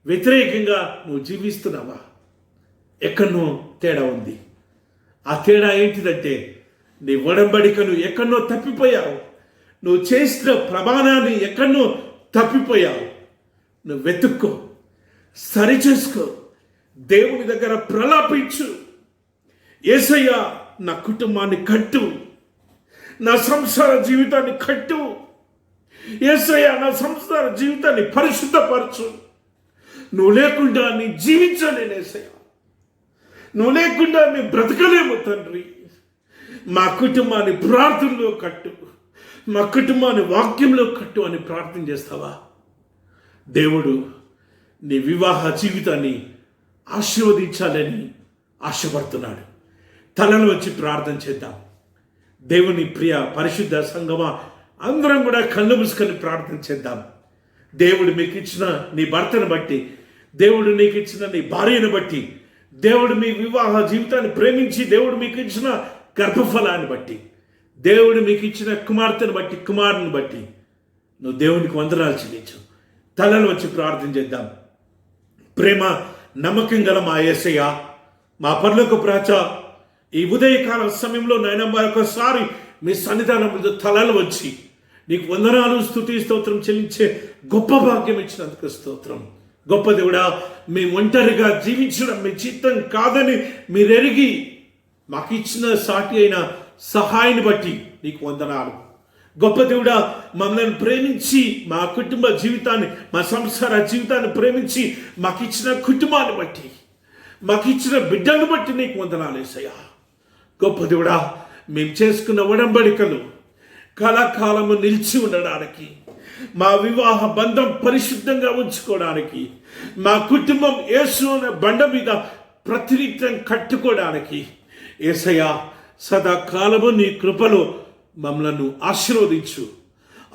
వ్యతిరేకంగా నువ్వు జీవిస్తున్నావా? ఎక్కడనో తేడా ఉంది. ఆ తేడా ఏంటిదంటే నీ ఒడంబడికను ఎక్కడనో తప్పిపోయావు. నువ్వు చేసిన ప్రమాణాన్ని ఎక్కడనో తప్పిపోయావు. నువ్వు వెతుక్కో, సరిచేసుకో, దేవుని దగ్గర ప్రలాపించు. యేసయ్య నా కుటుంబాన్ని కట్టు, నా సంసార జీవితాన్ని కట్టు. యేసయ్య నా సంసార జీవితాన్ని పరిశుద్ధపరచు. నువ్వు లేకుండా నీ జీవించలేను యేసయ్య, నువ్వు లేకుండా నీ బ్రతకలేము తండ్రి. మా కుటుంబాన్ని ప్రార్థనలో కట్టు, మా కుటుంబాన్ని వాక్యంలో కట్టు అని ప్రార్థన చేస్తావా? దేవుడు నీ వివాహ జీవితాన్ని ఆశీర్వదించాలని ఆశపడుతున్నాడు. తలలో వచ్చి ప్రార్థన చేద్దాం. దేవుని ప్రియ పరిశుద్ధ సంగమా, అందరం కూడా కళ్ళు మూసుకొని ప్రార్థన చేద్దాం. దేవుడు మీకు ఇచ్చిన నీ భర్తను బట్టి, దేవుడు నీకు ఇచ్చిన నీ భార్యను బట్టి, దేవుడు మీ వివాహ జీవితాన్ని ప్రేమించి దేవుడు మీకు ఇచ్చిన గర్భఫలాన్ని బట్టి, దేవుడు మీకు ఇచ్చిన కుమార్తెను బట్టి, కుమారుని బట్టి నువ్వు దేవునికి వందనాలు చెల్లించు. తలలో వచ్చి ప్రార్థన చేద్దాం. ప్రేమ నమ్మకం గల మా యేసయ్య, మా పరలోకపు రాజా, ఈ ఉదయకాల సమయంలో నాయన మరొకసారి మీ సన్నిధానంలో తలలు వచ్చి నీకు వందనాలు, స్తుతి, స్తోత్రం చెల్లించే గొప్ప భాగ్యం ఇచ్చినందుకు స్తోత్రం. గొప్ప దేవుడా, మీ ఒంటరిగా జీవించడం మీ చిత్తం కాదని మీరు ఎరిగి మాకు ఇచ్చిన సాటి అయిన సహాయాన్ని బట్టి నీకు వందనాలు. గొప్ప దేవుడా, మమ్మల్ని ప్రేమించి మా కుటుంబ జీవితాన్ని, మా సంసార జీవితాన్ని ప్రేమించి మాకు ఇచ్చిన కుటుంబాన్ని బట్టి, మాకు ఇచ్చిన బిడ్డలను బట్టి నీకు వందనాలు యేసయ్యా. గొప్ప దేవుడా, మేము చేసుకున్న ఒడంబడికలు కళాకాలము నిలిచి ఉండడానికి, మా వివాహ బంధం పరిశుద్ధంగా ఉంచుకోవడానికి, మా కుటుంబం యేసు అనే బండ మీద ప్రతినిత్యం కట్టుకోవడానికి యేసయ్యా సదాకాలము నీ కృపలో మమ్మలను ఆశీర్వదించు.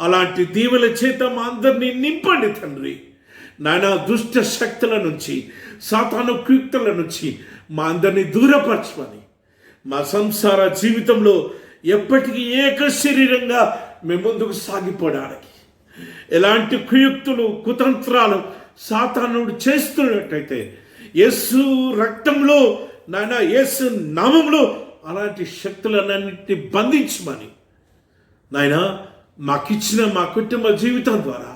అలాంటి దీవెల చేత మా అందరినీ నింపండి తండ్రి. నానా దుష్ట శక్తుల నుంచి, సాతాను కుయుక్తుల నుంచి మా అందరినీ దూరపరచమని, మా సంసార జీవితంలో ఎప్పటికీ ఏక శరీరంగా మేము ముందుకు సాగిపోవడానికి, ఎలాంటి కుయుక్తులు, కుతంత్రాలు సాతానుడు చేస్తున్నట్టయితే యేసు రక్తంలో, నాయన యేసు నామంలో అలాంటి శక్తులన్నింటినీ బంధించమని, నాయన మాకిచ్చిన మా కుటుంబ జీవితం ద్వారా,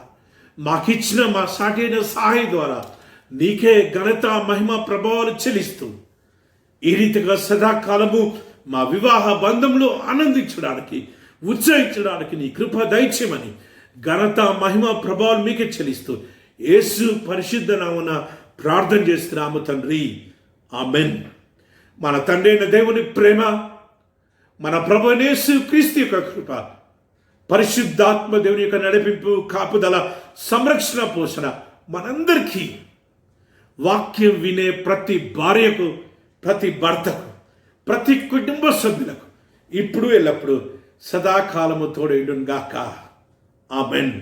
మాకిచ్చిన మా సాటైన సహాయం ద్వారా నీకే ఘనత, మహిమ, ప్రభావాలు చెల్లిస్తూ ఈ రీతిగా సదాకాలము మా వివాహ బంధంలో ఆనందించడానికి, ఉత్సహించడానికి నీ కృప దయచేయమని ఘనత, మహిమ, ప్రభావం మీకే చెల్లిస్తూ యేసు పరిశుద్ధ నామమున ప్రార్థన చేస్తున్నాము తండ్రి. ఆమెన్. మన తండ్రి అయిన దేవుని ప్రేమ, మన ప్రభు యేసు క్రీస్తు యొక్క కృప, పరిశుద్ధాత్మ దేవుని యొక్క నడిపింపు, కాపుదల, సంరక్షణ, పోషణ మనందరికీ, వాక్యం వినే ప్రతి భార్యకు, ప్రతి భర్తకు, ప్రతి కుటుంబ సభ్యులకు ఇప్పుడు ఎల్లప్పుడు సదాకాలము తోడైండును గాక. ఆమెన్.